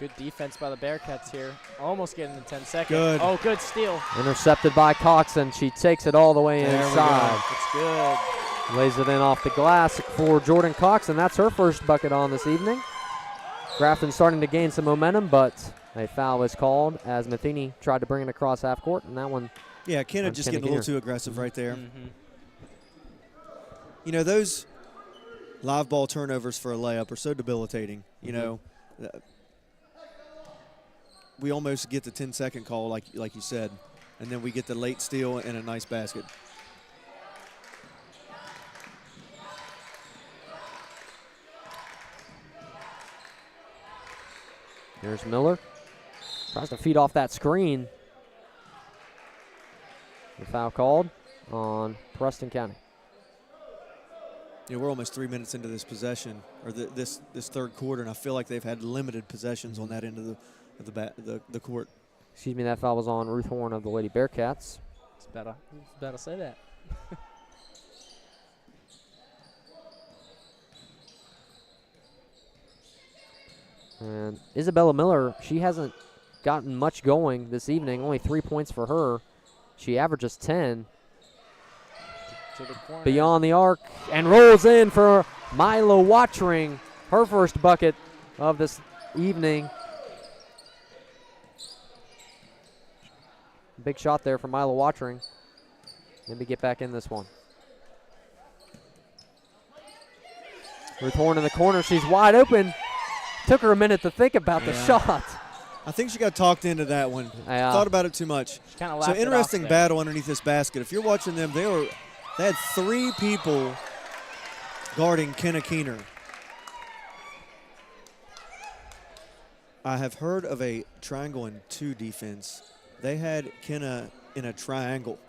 Good defense by the Bearcats here. Almost getting the 10 seconds. Good. Oh, good steal. Intercepted by Cox, and she takes it all the way inside. It's good. Lays it in off the glass for Jordan Cox, and that's her first bucket on this evening. Grafton starting to gain some momentum, but a foul is called as Matheny tried to bring it across half court, and that one. Yeah, Kenna just getting a little too aggressive right there. Mm-hmm. You know, those live ball turnovers for a layup are so debilitating. You know, we almost get the 10-second call, like you said, and then we get the late steal and a nice basket. Here's Miller. Tries to feed off that screen. The foul called on Preston County. You know, we're almost 3 minutes into this possession, or this third quarter, and I feel like they've had limited possessions on that end of the court. Excuse me, that foul was on Ruth Horn of the Lady Bearcats. It's better to say that. And Isabella Miller, she hasn't gotten much going this evening. Only 3 points for her. She averages 10. To the corner. Beyond the arc, and rolls in for Milo Watchering, her first bucket of this evening. Big shot there for Milo Watchering. Maybe get back in this one. Ruth Horn in the corner, she's wide open. Took her a minute to think about the shot. I think she got talked into that one. Thought about it too much. So interesting battle underneath this basket. If you're watching them, they had 3 people guarding Kenna Keener. I have heard of a triangle and 2 defense. They had Kenna in a triangle.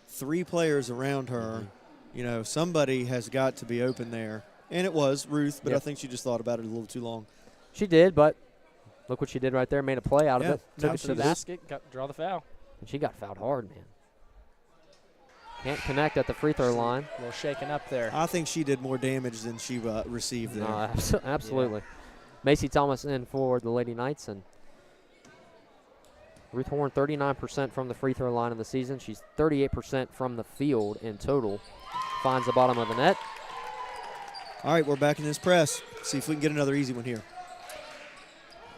3 players around her. You know, somebody has got to be open there. And it was Ruth, but I think she just thought about it a little too long. She did, but look what she did right there. Made a play out of it. Took it to the basket, draw the foul. And she got fouled hard, man. Can't connect at the free throw line. A little shaken up there. I think she did more damage than she received there. No, absolutely. Yeah. Macy Thomas in for the Lady Knights, and Ruth Horn 39% from the free throw line in the season. She's 38% from the field in total. Finds the bottom of the net. All right, we're back in this press. See if we can get another easy one here.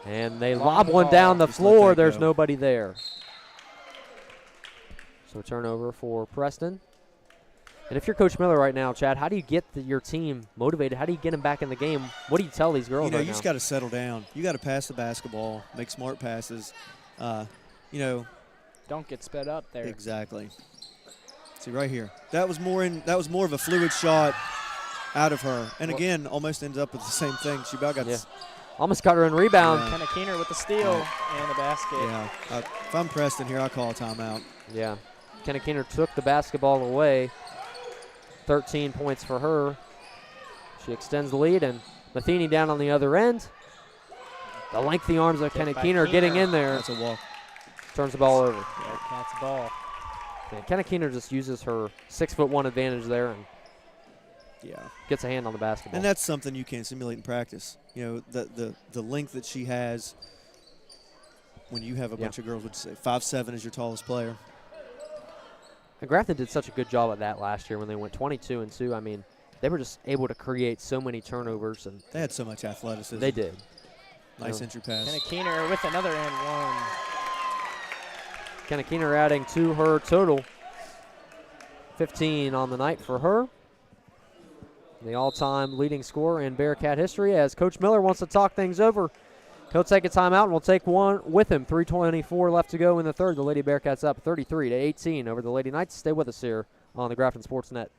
And they lob one down the floor. There's nobody there. So turnover for Preston. And if you're Coach Miller right now, Chad, how do you get your team motivated? How do you get them back in the game? What do you tell these girls right now? You just got to settle down. You got to pass the basketball, make smart passes. Don't get sped up there. Exactly. See right here. That was more of a fluid shot out of her. And again, almost ends up with the same thing. She about got Almost got her in rebound. Yeah. Kenna Keener with the steal and the basket. Yeah. If I'm Preston here, I call a timeout. Yeah. Kenna Keener took the basketball away. 13 points for her. She extends the lead, and Matheny down on the other end. The lengthy arms of Kenna Keener getting in there. That's a walk. Turns the ball over. Bearcats ball. Yeah, Kenna Keener just uses her 6'1" advantage there and gets a hand on the basketball. And that's something you can simulate in practice. You know, the length that she has when you have a bunch of girls, would say 5'7" is your tallest player. And Grafton did such a good job at that last year when they went 22-2. I mean, they were just able to create so many turnovers, and they had so much athleticism. They did. Nice entry pass. Kenna Keener with another and one. Kenna Keener adding to her total. 15 on the night for her. The all-time leading scorer in Bearcat history. As Coach Miller wants to talk things over, he'll take a timeout, and we'll take one with him. 3:24 left to go in the third. The Lady Bearcats up 33-18 over the Lady Knights. Stay with us here on the Grafton Sports Net.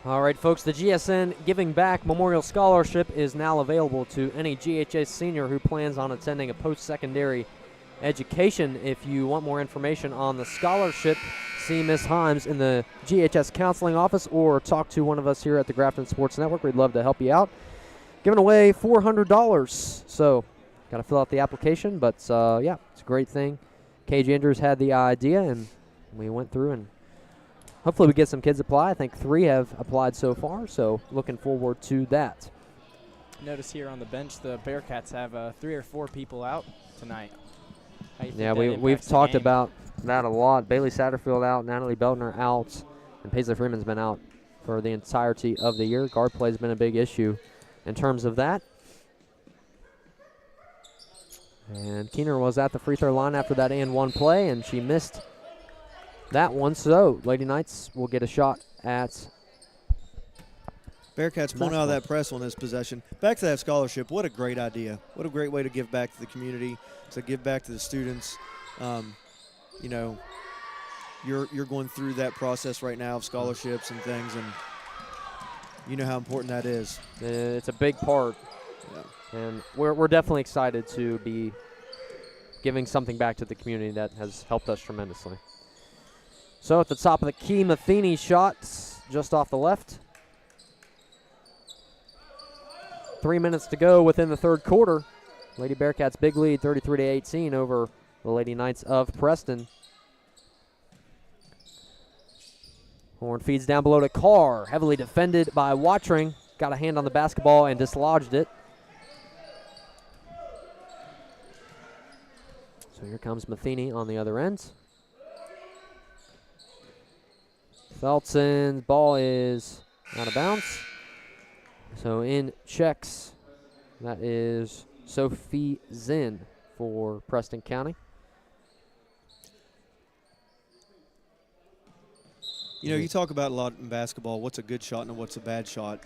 All right, folks, the GSN Giving Back Memorial Scholarship is now available to any GHS senior who plans on attending a post-secondary education. If you want more information on the scholarship, see Ms. Himes in the GHS counseling office or talk to one of us here at the Grafton Sports Network. We'd love to help you out. Giving away $400. So, got to fill out the application, but yeah, it's a great thing. KJ Andrews had the idea, and we went through and hopefully we get some kids apply. I think 3 have applied so far, so looking forward to that. Notice here on the bench the Bearcats have 3 or 4 people out tonight. Yeah, we've talked about that a lot. Bailey Satterfield out, Natalie Beltner out, and Paisley Freeman's been out for the entirety of the year. Guard play has been a big issue in terms of that. And Keener was at the free throw line after that and one play, and she missed that one. So Lady Knights will get a shot at Bearcats pulling out of that press on this possession. Back to that scholarship. What a great idea. What a great way to give back to the community, to give back to the students. You know, you're going through that process right now of scholarships and things, and you know how important that is. It's a big part. Yeah. And we're definitely excited to be giving something back to the community that has helped us tremendously. So at the top of the key, Matheny shots just off the left. 3 minutes to go within the third quarter. Lady Bearcats big lead, 33-18 over the Lady Knights of Preston. Horn feeds down below to Carr, heavily defended by Watring. Got a hand on the basketball and dislodged it. So here comes Matheny on the other end. Felton's ball is out of bounds. So in checks, that is Sophie Zinn for Preston County. You know, you talk about a lot in basketball, what's a good shot and what's a bad shot.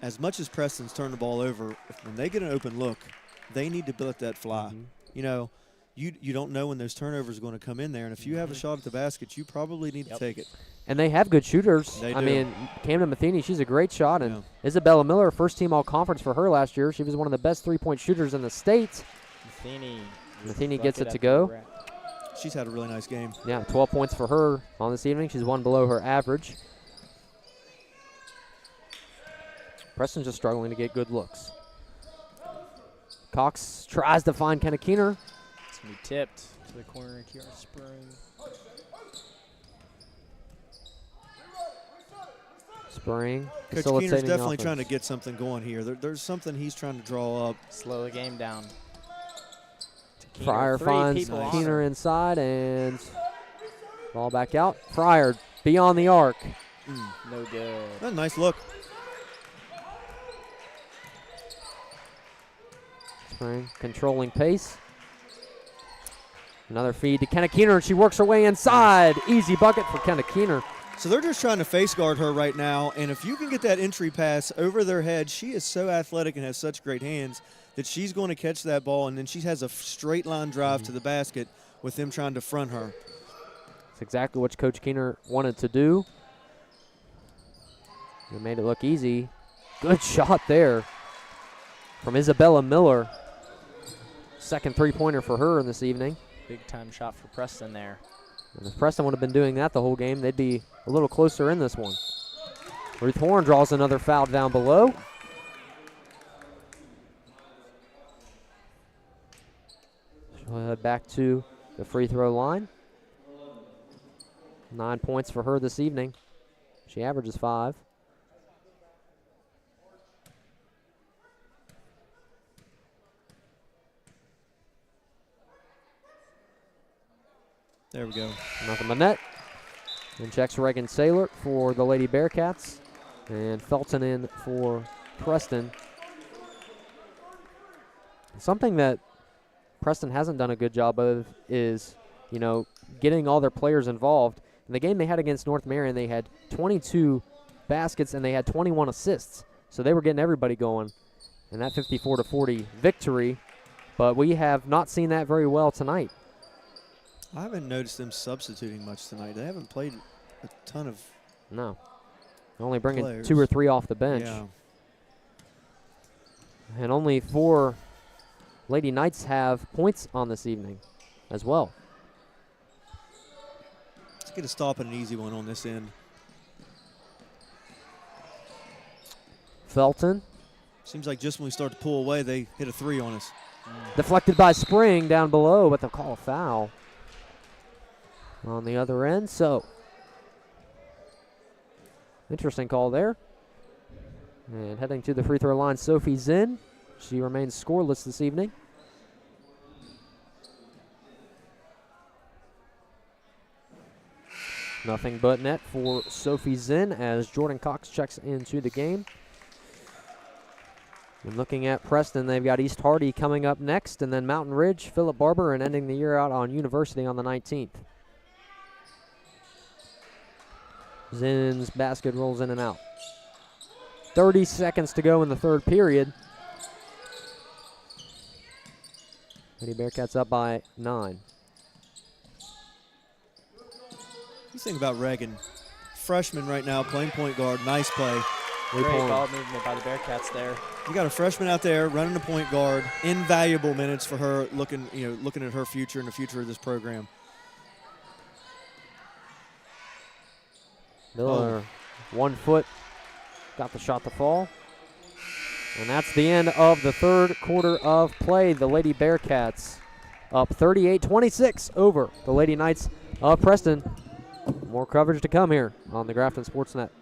As much as Preston's turned the ball over, when they get an open look, they need to let that fly. You know, you don't know when those turnovers are going to come in there, and if you have a shot at the basket, you probably need to take it. And they have good shooters. They I do. mean, Camden Matheny, she's a great shot. And Isabella Miller, first team all-conference for her last year. She was one of the best three-point shooters in the state. Matheny gets it to go. She's had a really nice game. Yeah, 12 points for her on this evening. She's one below her average. Preston's just struggling to get good looks. Cox tries to find Kenna Keener. It's going to be tipped to the corner. Kiara Spring. Spring Coach facilitating Keener's definitely offense. trying to get something going here. There's something he's trying to draw up. Slow the game down. To Fryer Three finds people on Keener her. inside and ball back out. Fryer beyond the arc. No good. A nice look. Spring controlling pace. Another feed to Kenna Keener, and she works her way inside. Easy bucket for Kenna Keener. So they're just trying to face guard her right now, and if you can get that entry pass over their head, she is so athletic and has such great hands that she's going to catch that ball, and then she has a straight line drive to the basket with them trying to front her. That's exactly what Coach Keener wanted to do. They made it look easy. Good shot there from Isabella Miller. Second three-pointer for her this evening. Big time shot for Preston there. And if Preston would have been doing that the whole game, they'd be a little closer in this one. Ruth Horn draws another foul down below. She'll head back to the free throw line. 9 points for her this evening. She averages 5. There we go. Nothing but net. And checks Reagan Saylor for the Lady Bearcats. And Felton in for Preston. Something that Preston hasn't done a good job of is, getting all their players involved. In the game they had against North Marion, they had 22 baskets and they had 21 assists. So they were getting everybody going in that 54-40 victory. But we have not seen that very well tonight. I haven't noticed them substituting much tonight. They haven't played a ton of No. Only bringing players. 2 or 3 off the bench. Yeah. And only 4 Lady Knights have points on this evening as well. Let's get a stop and an easy one on this end. Felton. Seems like just when we start to pull away, they hit a 3 on us. Deflected by Spring down below, but they'll call a foul on the other end. So, interesting call there. And heading to the free throw line, Sophie Zinn. She remains scoreless this evening. Nothing but net for Sophie Zinn as Jordan Cox checks into the game. And looking at Preston, they've got East Hardy coming up next, and then Mountain Ridge, Philip Barber, and ending the year out on University on the 19th. Zinn's basket rolls in and out. 30 seconds to go in the third period. Lady Bearcats up by 9. You think about Reagan. Freshman right now, playing point guard. Nice play. Great ball movement by the Bearcats there. You got a freshman out there running the point guard. Invaluable minutes for her, looking at her future and the future of this program. Miller, 1 foot, got the shot to fall. And that's the end of the third quarter of play. The Lady Bearcats up 38-26 over the Lady Knights of Preston. More coverage to come here on the Grafton Sports Net.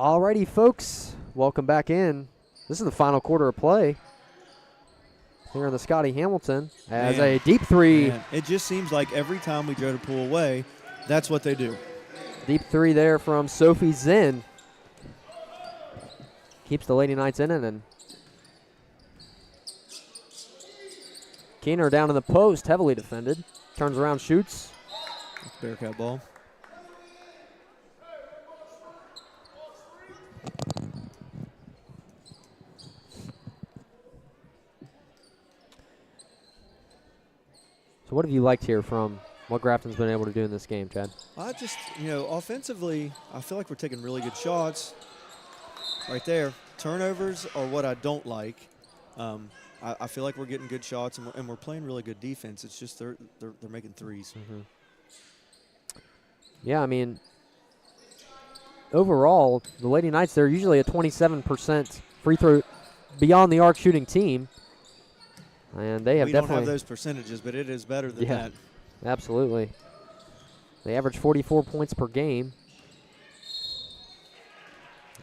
Alrighty, folks, welcome back in. This is the final quarter of play here in the Scotty Hamilton as a deep three. Man, it just seems like every time we go to pull away, that's what they do. Deep three there from Sophie Zinn. Keeps the Lady Knights in it, and Keener down in the post, heavily defended. Turns around, shoots. Bearcat ball. So what have you liked here from what Grafton's been able to do in this game, Chad? I just, offensively, I feel like we're taking really good shots right there. Turnovers are what I don't like. I feel like we're getting good shots, and we're playing really good defense. It's just they're making threes. Mm-hmm. Yeah, I mean, overall, the Lady Knights, they're usually a 27% free throw beyond the arc shooting team. And they have we definitely. don't have those percentages, but it is better than that. Absolutely. They average 44 points per game.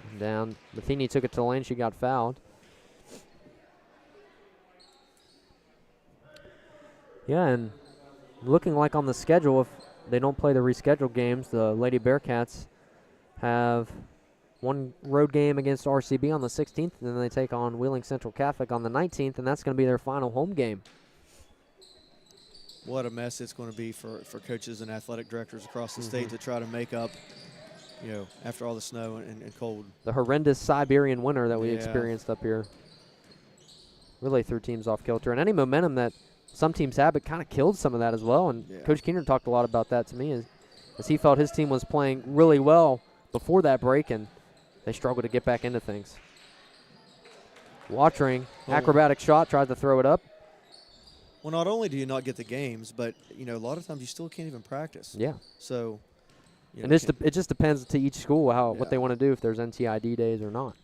And down. Matheny took it to the lane. She got fouled. Yeah, and looking like on the schedule, if they don't play the rescheduled games, the Lady Bearcats have one road game against RCB on the 16th, and then they take on Wheeling Central Catholic on the 19th, and that's going to be their final home game. What a mess it's going to be for coaches and athletic directors across the state to try to make up, after all the snow and cold. The horrendous Siberian winter that we experienced up here really threw teams off kilter, and any momentum that some teams have, it kind of killed some of that as well, and Coach Keener talked a lot about that to me as he felt his team was playing really well before that break, and they struggled to get back into things. Watering, acrobatic shot, tried to throw it up. Well, not only do you not get the games, but, a lot of times you still can't even practice. Yeah. So, and it just depends to each school what they want to do, if there's NTID days or not.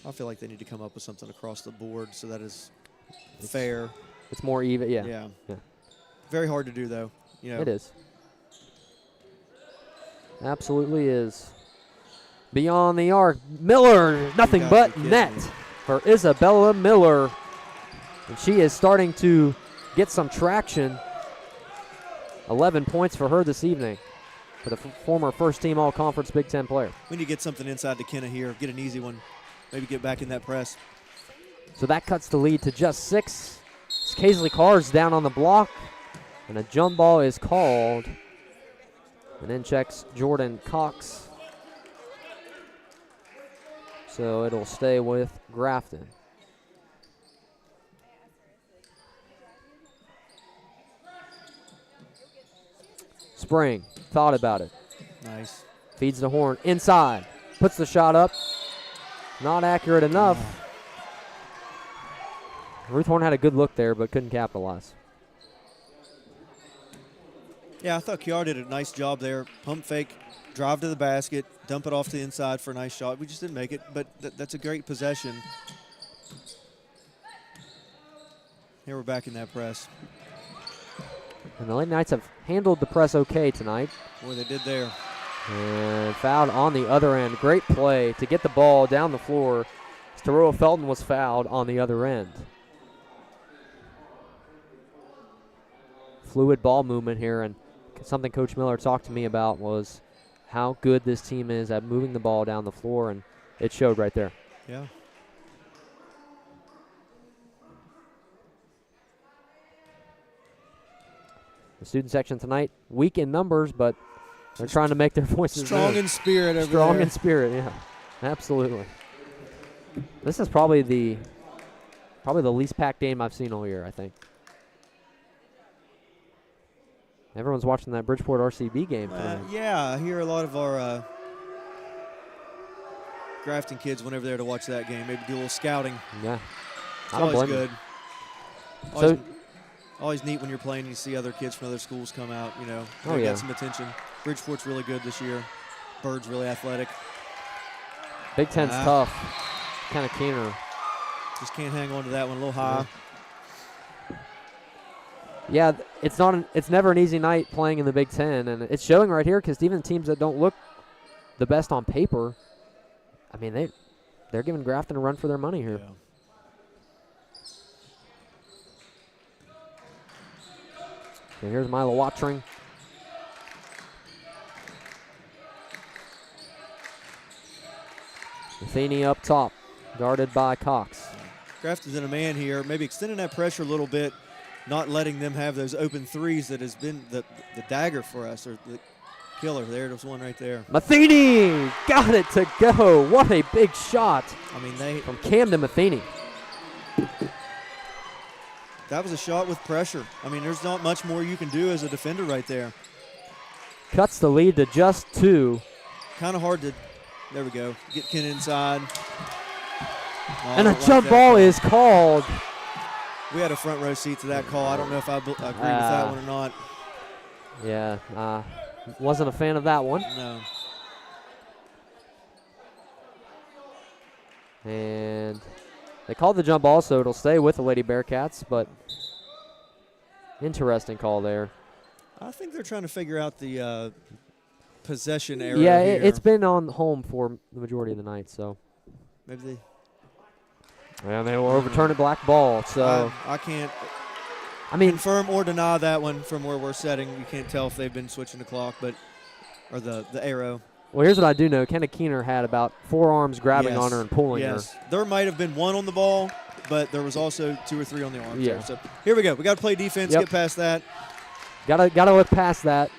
I feel like they need to come up with something across the board so that is fair. It's more even, Yeah. Very hard to do, though. It is. Absolutely is. Beyond the arc, Miller, nothing but net for Isabella Miller. And she is starting to get some traction. 11 points for her this evening, for the former first-team All-Conference Big Ten player. We need to get something inside to Kenna here, get an easy one, maybe get back in that press. So that cuts the lead to just 6. Kaisley Carr's down on the block, and a jump ball is called. And then checks Jordan Cox. So it'll stay with Grafton. Spring thought about it. Nice. Feeds the horn inside. Puts the shot up. Not accurate enough. Ruth Horn had a good look there, but couldn't capitalize. Yeah, I thought Kiara did a nice job there. Pump fake, drive to the basket, dump it off to the inside for a nice shot. We just didn't make it, but that's a great possession. Here we're back in that press. And the Lady Knights have handled the press okay tonight. Boy, they did there. And fouled on the other end. Great play to get the ball down the floor. Staroa Felton was fouled on the other end. Fluid ball movement here, and something Coach Miller talked to me about was how good this team is at moving the ball down the floor, and it showed right there. Yeah. The student section tonight, weak in numbers, but they're trying to make their voices strong known. in spirit over Strong there. in spirit, yeah. Absolutely. This is probably the least packed game I've seen all year, I think. Everyone's watching that Bridgeport RCB game tonight. Yeah, I hear a lot of our Grafton kids went over there to watch that game. Maybe do a little scouting. Yeah. It's I don't always blame good. Always neat when you're playing and you see other kids from other schools come out, They got some attention. Bridgeport's really good this year. Bird's really athletic. Big Ten's tough. Kind of Keener. Just can't hang on to that one a little high. Yeah, it's never an easy night playing in the Big Ten, and it's showing right here because even teams that don't look the best on paper I mean, they're giving Grafton a run for their money here. Yeah. And here's Mila Watring. Matheny up top, guarded by Cox. Grafton's in a man here, maybe extending that pressure a little bit, not letting them have those open threes that has been the dagger for us, or the killer. There's one right there. Matheny got it to go. What a big shot. I mean, from Camden Matheny. That was a shot with pressure. I mean, there's not much more you can do as a defender right there. Cuts the lead to just 2. Kind of hard to, there we go, get Ken inside. Oh, and a jump ball is called. We had a front row seat to that call. I don't know if I agree with that one or not. Yeah, wasn't a fan of that one. No. And they called the jump ball, so it'll stay with the Lady Bearcats, but interesting call there. I think they're trying to figure out the possession area. Yeah, here. it's been on home for the majority of the night, so. Maybe they. And they will overturn a black ball, so. I can't confirm or deny that one from where we're setting. You can't tell if they've been switching the clock, or the arrow. Well, here's what I do know. Kenna Keener had about 4 arms grabbing on her and pulling her. There might have been 1 on the ball, but there was also 2 or 3 on the arms. Yeah. There. So here we go. We got to play defense, get past that. Gotta look past that.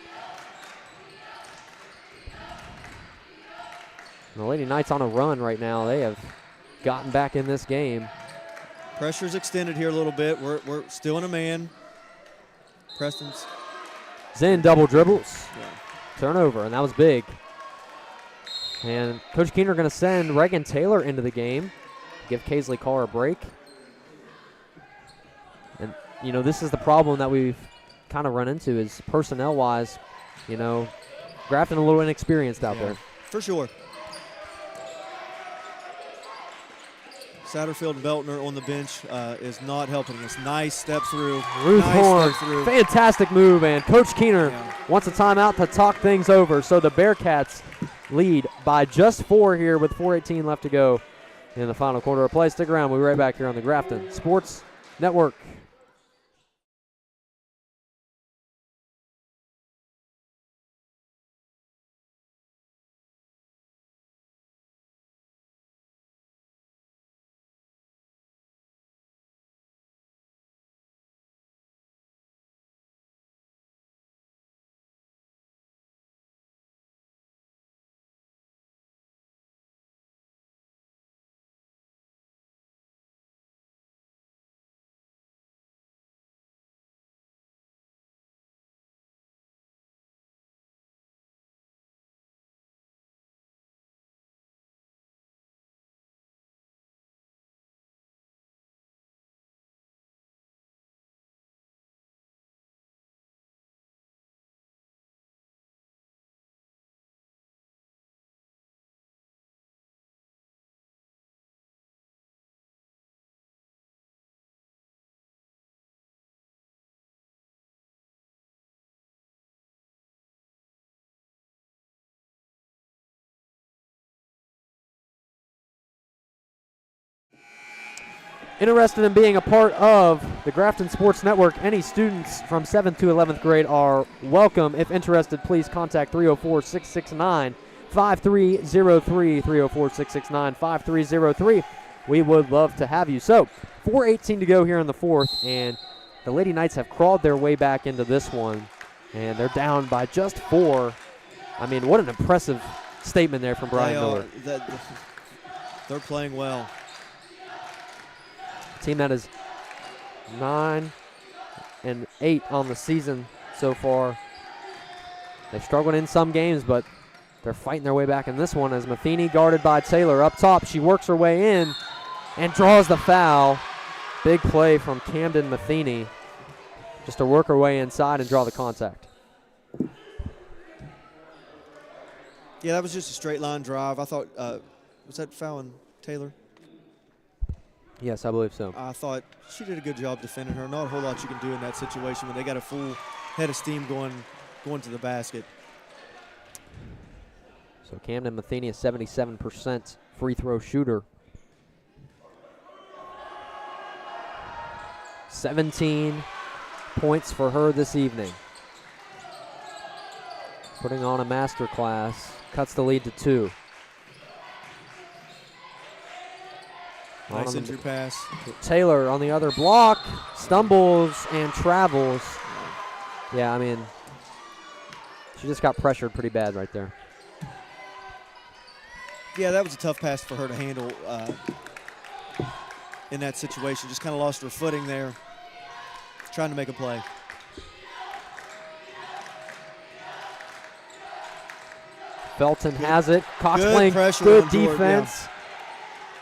The Lady Knights on a run right now. They have gotten back in this game. Pressure's extended here a little bit. We're still in a man. Preston's. Zen double dribbles. Yeah. Turnover, and that was big. And Coach Keener going to send Reagan Taylor into the game, give Kaisley Carr a break. And, this is the problem that we've kind of run into is personnel-wise, Grafton a little inexperienced out there. For sure. Satterfield and Beltner on the bench is not helping us. Nice step through. Ruth Horn, fantastic move, and Coach Keener wants a timeout to talk things over. So the Bearcats lead by just 4 here with 4:18 left to go in the final quarter of play. Stick around. We'll be right back here on the Grafton Sports Network. Interested in being a part of the Grafton Sports Network, any students from 7th to 11th grade are welcome. If interested, please contact 304-669-5303, 304-669-5303. We would love to have you. So, 4:18 to go here in the 4th, and the Lady Knights have crawled their way back into this one, and they're down by just 4. I mean, what an impressive statement there from Brian Miller. They're playing well. Team that is 9-8 on the season so far. They've struggled in some games, but they're fighting their way back in this one as Matheny guarded by Taylor. Up top, she works her way in and draws the foul. Big play from Camden Matheny just to work her way inside and draw the contact. Yeah, that was just a straight line drive. I thought, was that fouling Taylor? Yes, I believe so. I thought she did a good job defending her. Not a whole lot you can do in that situation when they got a full head of steam going to the basket. So Camden Matheny, a 77% free throw shooter. 17 points for her this evening. Putting on a master class, cuts the lead to 2. Nice entry pass. Taylor on the other block, stumbles and travels. Yeah, I mean, she just got pressured pretty bad right there. Yeah, that was a tough pass for her to handle in that situation. Just kind of lost her footing there, trying to make a play. Felton has it. Cox Good playing pressure good on Jordan, defense.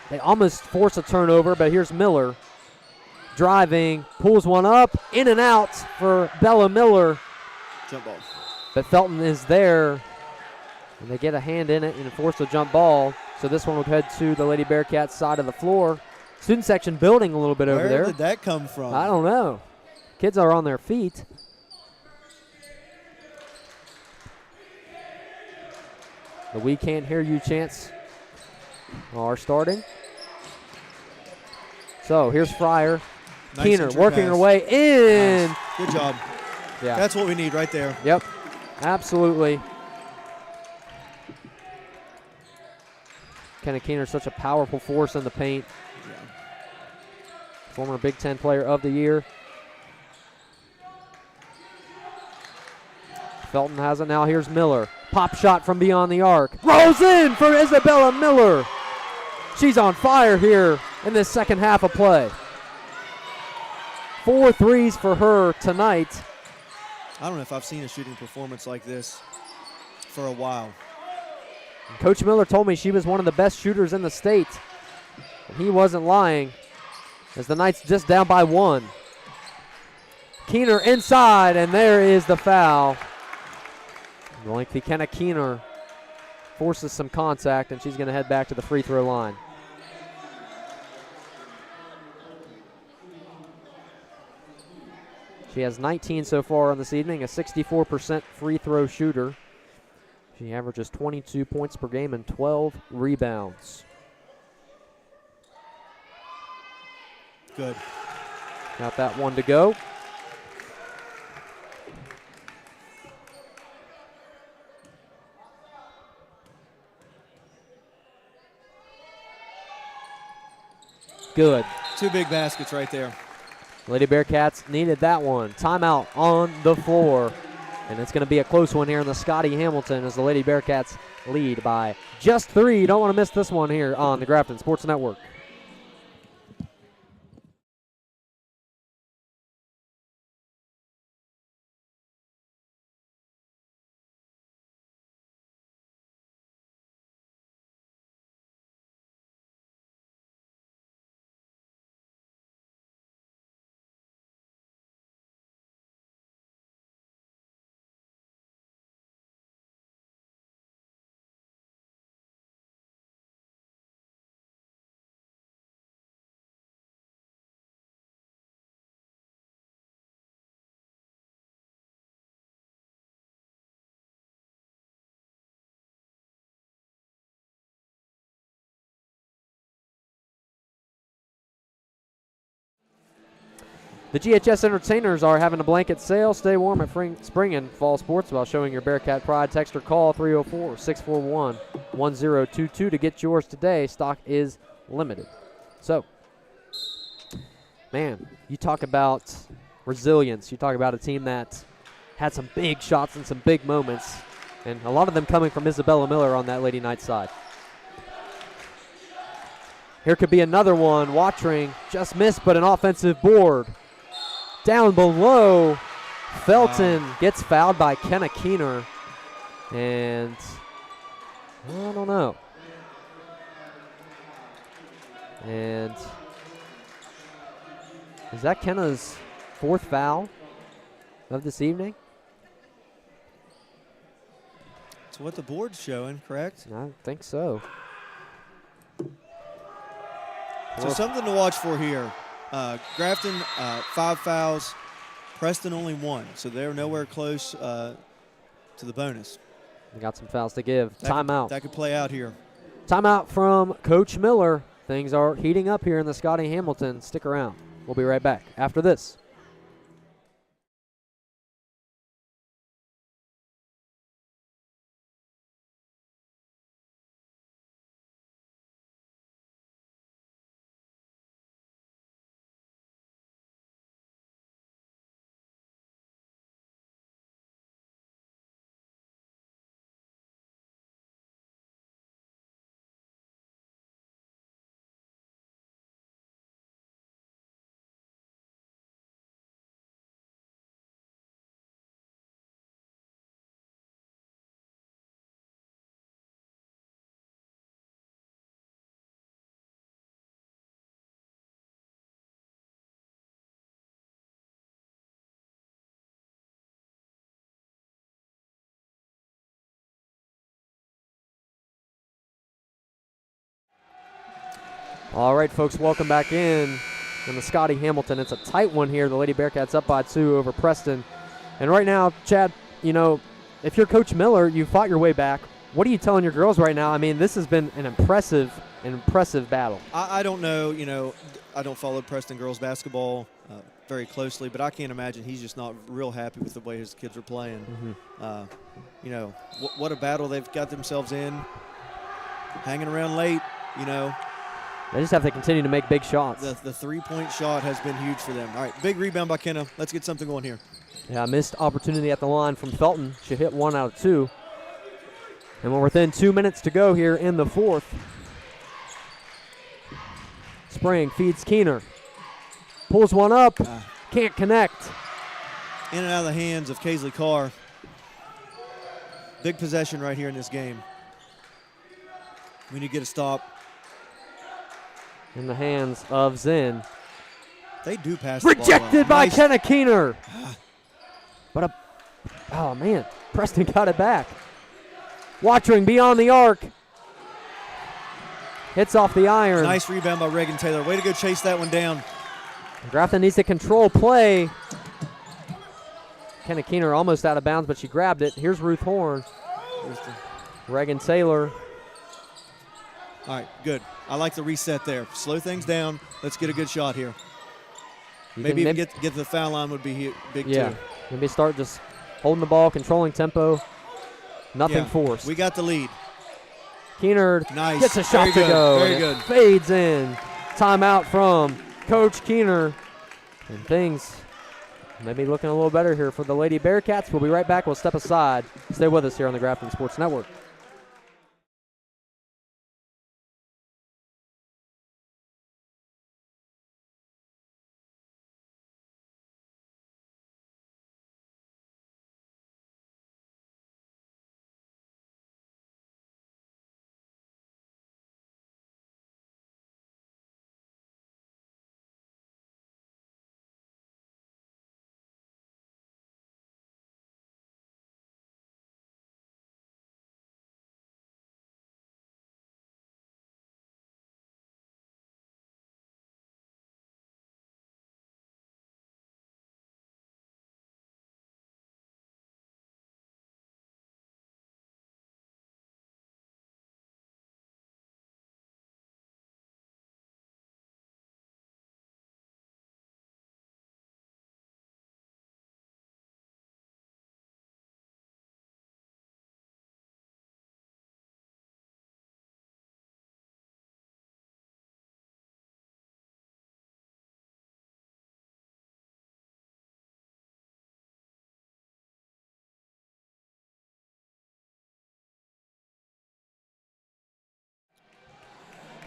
They almost force a turnover, but here's Miller driving, pulls one up, in and out for Bella Miller. Jump ball. But Felton is there, and they get a hand in it and force a jump ball. So this one will head to the Lady Bearcats side of the floor. Student section building a little bit over there. Where did that come from? I don't know. Kids are on their feet. The We Can't Hear You chants are starting. So here's Fryer. Nice Keener entry working pass. her way in. Nice. Good job. Yeah. That's what we need right there. Yep. Absolutely. Kenna Keener is such a powerful force in the paint. Yeah. Former Big Ten Player of the Year. Felton has it now. Here's Miller. Pop shot from beyond the arc. Rolls in for Isabella Miller. She's on fire here in this second half of play. 4 threes for her tonight. I don't know if I've seen a shooting performance like this for a while. And Coach Miller told me she was one of the best shooters in the state. And he wasn't lying, as the Knights just down by 1. Keener inside, and there is the foul. Lengthy Kenna Keener forces some contact, and she's going to head back to the free throw line. She has 19 so far on this evening, a 64% free throw shooter. She averages 22 points per game and 12 rebounds. Good. Got that one to go. Good. 2 big baskets right there. Lady Bearcats needed that one. Timeout on the floor. And it's going to be a close one here in the Scotty Hamilton as the Lady Bearcats lead by just 3. You don't want to miss this one here on the Grafton Sports Network. The GHS Entertainers are having a blanket sale. Stay warm at spring and fall sports while showing your Bearcat pride. Text or call 304-641-1022 to get yours today. Stock is limited. So, man, you talk about resilience. You talk about a team that had some big shots and some big moments, and a lot of them coming from Isabella Miller on that Lady Knights side. Here could be another one. Watching, just missed, but an offensive board. Down below, Felton gets fouled by Kenna Keener, and I don't know. And is that Kenna's 4th foul of this evening? That's what the board's showing, correct? I think so. So something to watch for here. Grafton, 5 fouls. Preston only 1, so they're nowhere close to the bonus. We got some fouls to give. Timeout. That could play out here. Timeout from Coach Miller. Things are heating up here in the Scotty Hamilton. Stick around. We'll be right back after this. All right, folks, welcome back in the Scotty Hamilton. It's a tight one here. The Lady Bearcats up by 2 over Preston. And right now, Chad, you know, if you're Coach Miller, you fought your way back. What are you telling your girls right now? I mean, this has been an impressive battle. I don't know, you know, I don't follow Preston girls basketball very closely, but I can't imagine he's just not real happy with the way his kids are playing. You know, what a battle they've got themselves in, hanging around late, you know. They just have to continue to make big shots. The three-point shot has been huge for them. All right, big rebound by Kenna. Let's get something going here. Yeah, missed opportunity at the line from Felton. She hit 1 out of 2. And we're within 2 minutes to go here in the fourth. Spring feeds Keener. Pulls one up. Can't connect. In and out of the hands of Kaisley Carr. Big possession right here in this game. We need to get a stop. In the hands of Zinn. They do pass the ball well. Rejected by Kenna Keener. But oh man, Preston got it back. Watching beyond the arc. Hits off the iron. Nice rebound by Reagan Taylor. Way to go chase that one down. Grafton needs to control play. Kenna Keener almost out of bounds, but she grabbed it. Here's Ruth Horn. Reagan Taylor. All right, good. I like the reset there. Slow things down. Let's get a good shot here. Maybe even get to the foul line would be big too. Maybe start just holding the ball, controlling tempo. Nothing forced. We got the lead. Keener gets a shot to go. Very good. Fades in. Timeout from Coach Keener. And things may be looking a little better here for the Lady Bearcats. We'll be right back. We'll step aside. Stay with us here on the Grafton Sports Network.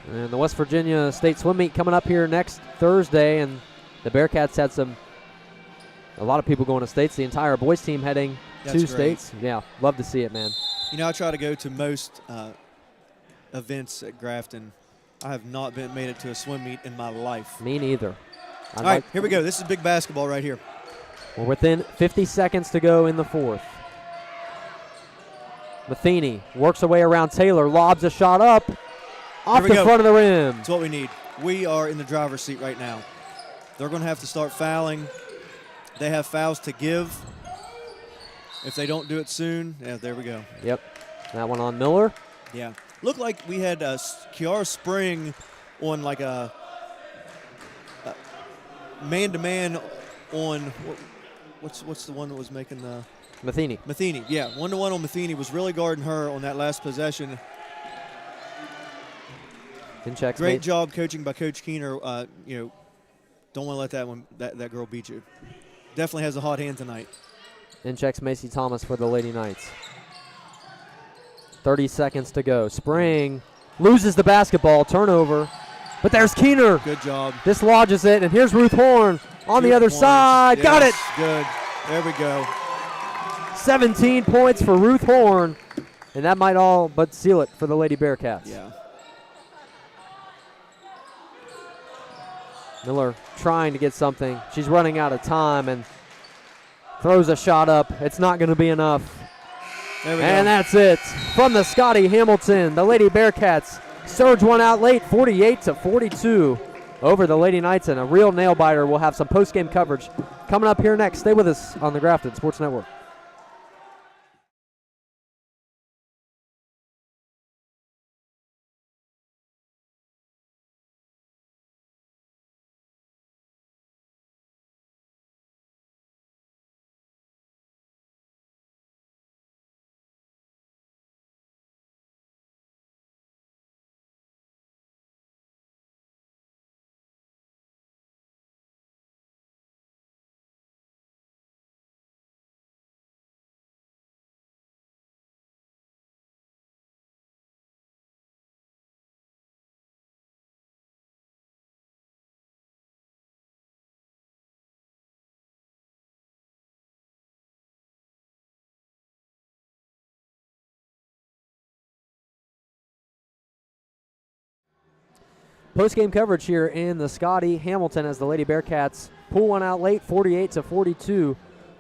And the West Virginia State Swim Meet coming up here next Thursday, and the Bearcats had a lot of people going to states. The entire boys team heading to states. Yeah, love to see it, man. You know, I try to go to most events at Grafton. I have not made it to a swim meet in my life. Me neither. All right, here we go. This is big basketball right here. We're within 50 seconds to go in the fourth. Matheny works her way around Taylor, lobs a shot up. Off the front of the rim. That's what we need. We are in the driver's seat right now. They're going to have to start fouling. They have fouls to give. If they don't do it soon, yeah, there we go. Yep. That one on Miller. Yeah. Looked like we had Kiara Spring on like a man-to-man on what's the one that was making the Matheny, yeah, 1-to-1 on Matheny, was really guarding her on that last possession. Great job coaching by Coach Keener. Don't want to let that girl beat you. Definitely has a hot hand tonight. In checks Macy Thomas for the Lady Knights. 30 seconds to go. Spring loses the basketball, turnover, but there's Keener. Good job. Dislodges it, and here's Ruth Horn on the other side. Yes, got it. Good. There we go. 17 points for Ruth Horn, and that might all but seal it for the Lady Bearcats. Yeah. Miller trying to get something. She's running out of time and throws a shot up. It's not going to be enough. There we go. And that's it. From the Scotty Hamilton, the Lady Bearcats surge one out late, 48-42 over the Lady Knights, and a real nail-biter. We'll have some post-game coverage coming up here next. Stay with us on the Grafton Sports Network. Post-game coverage here in the Scotty Hamilton as the Lady Bearcats pull one out late, 48-42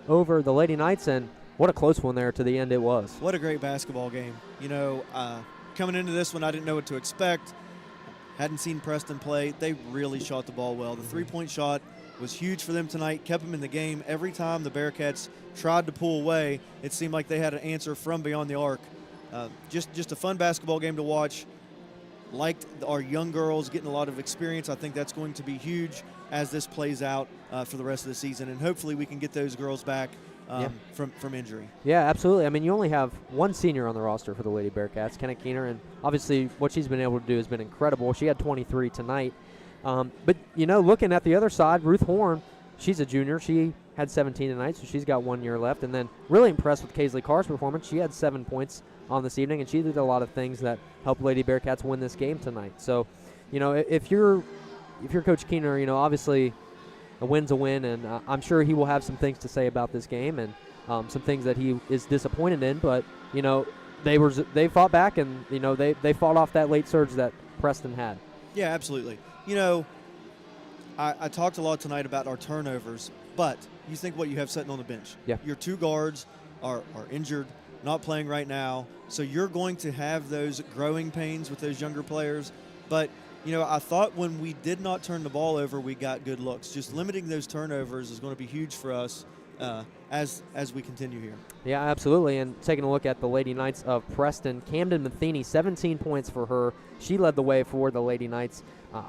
over the Lady Knights, and what a close one there to the end it was. What a great basketball game. Coming into this one, I didn't know what to expect. Hadn't seen Preston play. They really shot the ball well. The three-point shot was huge for them tonight, kept them in the game. Every time the Bearcats tried to pull away, it seemed like they had an answer from beyond the arc. Just a fun basketball game to watch. Liked our young girls getting a lot of experience. I think that's going to be huge as this plays out for the rest of the season, and hopefully we can get those girls back from injury. Yeah, absolutely. I mean, you only have one senior on the roster for the Lady Bearcats, Kenna Keener, and obviously what she's been able to do has been incredible. She had 23 tonight. But, looking at the other side, Ruth Horn, she's a junior. She had 17 tonight, so she's got 1 year left. And then really impressed with Kaisley Carr's performance. She had 7 points on this evening, and she did a lot of things that helped Lady Bearcats win this game tonight. So, if you're Coach Keener, obviously a win's a win, and I'm sure he will have some things to say about this game and some things that he is disappointed in. But they fought back, and they fought off that late surge that Preston had. Yeah, absolutely. I talked a lot tonight about our turnovers, but you think what you have sitting on the bench. Yeah. Your two guards are injured, not playing right now, so you're going to have those growing pains with those younger players. But, I thought when we did not turn the ball over, we got good looks. Just limiting those turnovers is going to be huge for us as we continue here. Yeah, absolutely. And taking a look at the Lady Knights of Preston, Camden Matheny, 17 points for her. She led the way for the Lady Knights.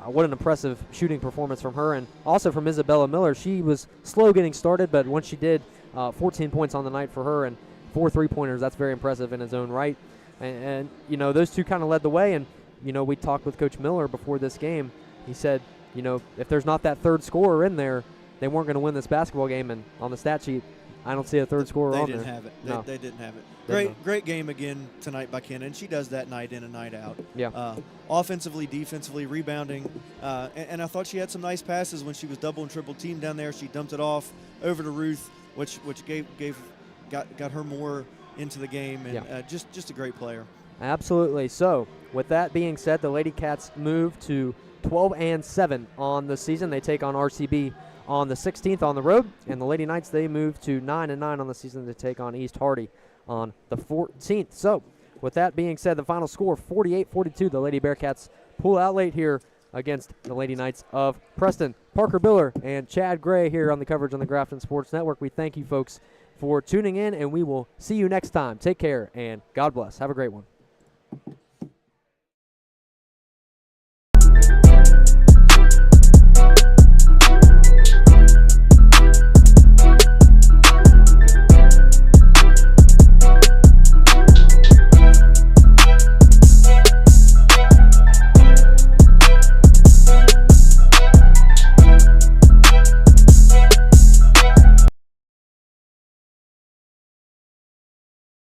What an impressive shooting performance from her, and also from Isabella Miller. She was slow getting started, but once she did, 14 points on the night for her and 4 3-pointers. That's very impressive in its own right. And those two kind of led the way. And, we talked with Coach Miller before this game. He said, if there's not that third scorer in there, they weren't going to win this basketball game. And on the stat sheet, I don't see a third scorer on there. They didn't have it. No. They didn't have it. Great game again tonight by Kenna, and she does that night in and night out. Yeah. Offensively, defensively, rebounding. And I thought she had some nice passes when she was double and triple teamed down there. She dumped it off over to Ruth, which got her more into the game, and just a great player. Absolutely. So, with that being said, the Lady Cats move to 12-7 on the season. They take on RCB on the 16th on the road, and the Lady Knights, they move to 9-9 on the season to take on East Hardy on the 14th. So, with that being said, the final score 48-42. The Lady Bearcats pull out late here against the Lady Knights of Preston. Parker Biller and Chad Gray here on the coverage on the Grafton Sports Network. We thank you folks for tuning in, and we will see you next time. Take care, and God bless. Have a great one.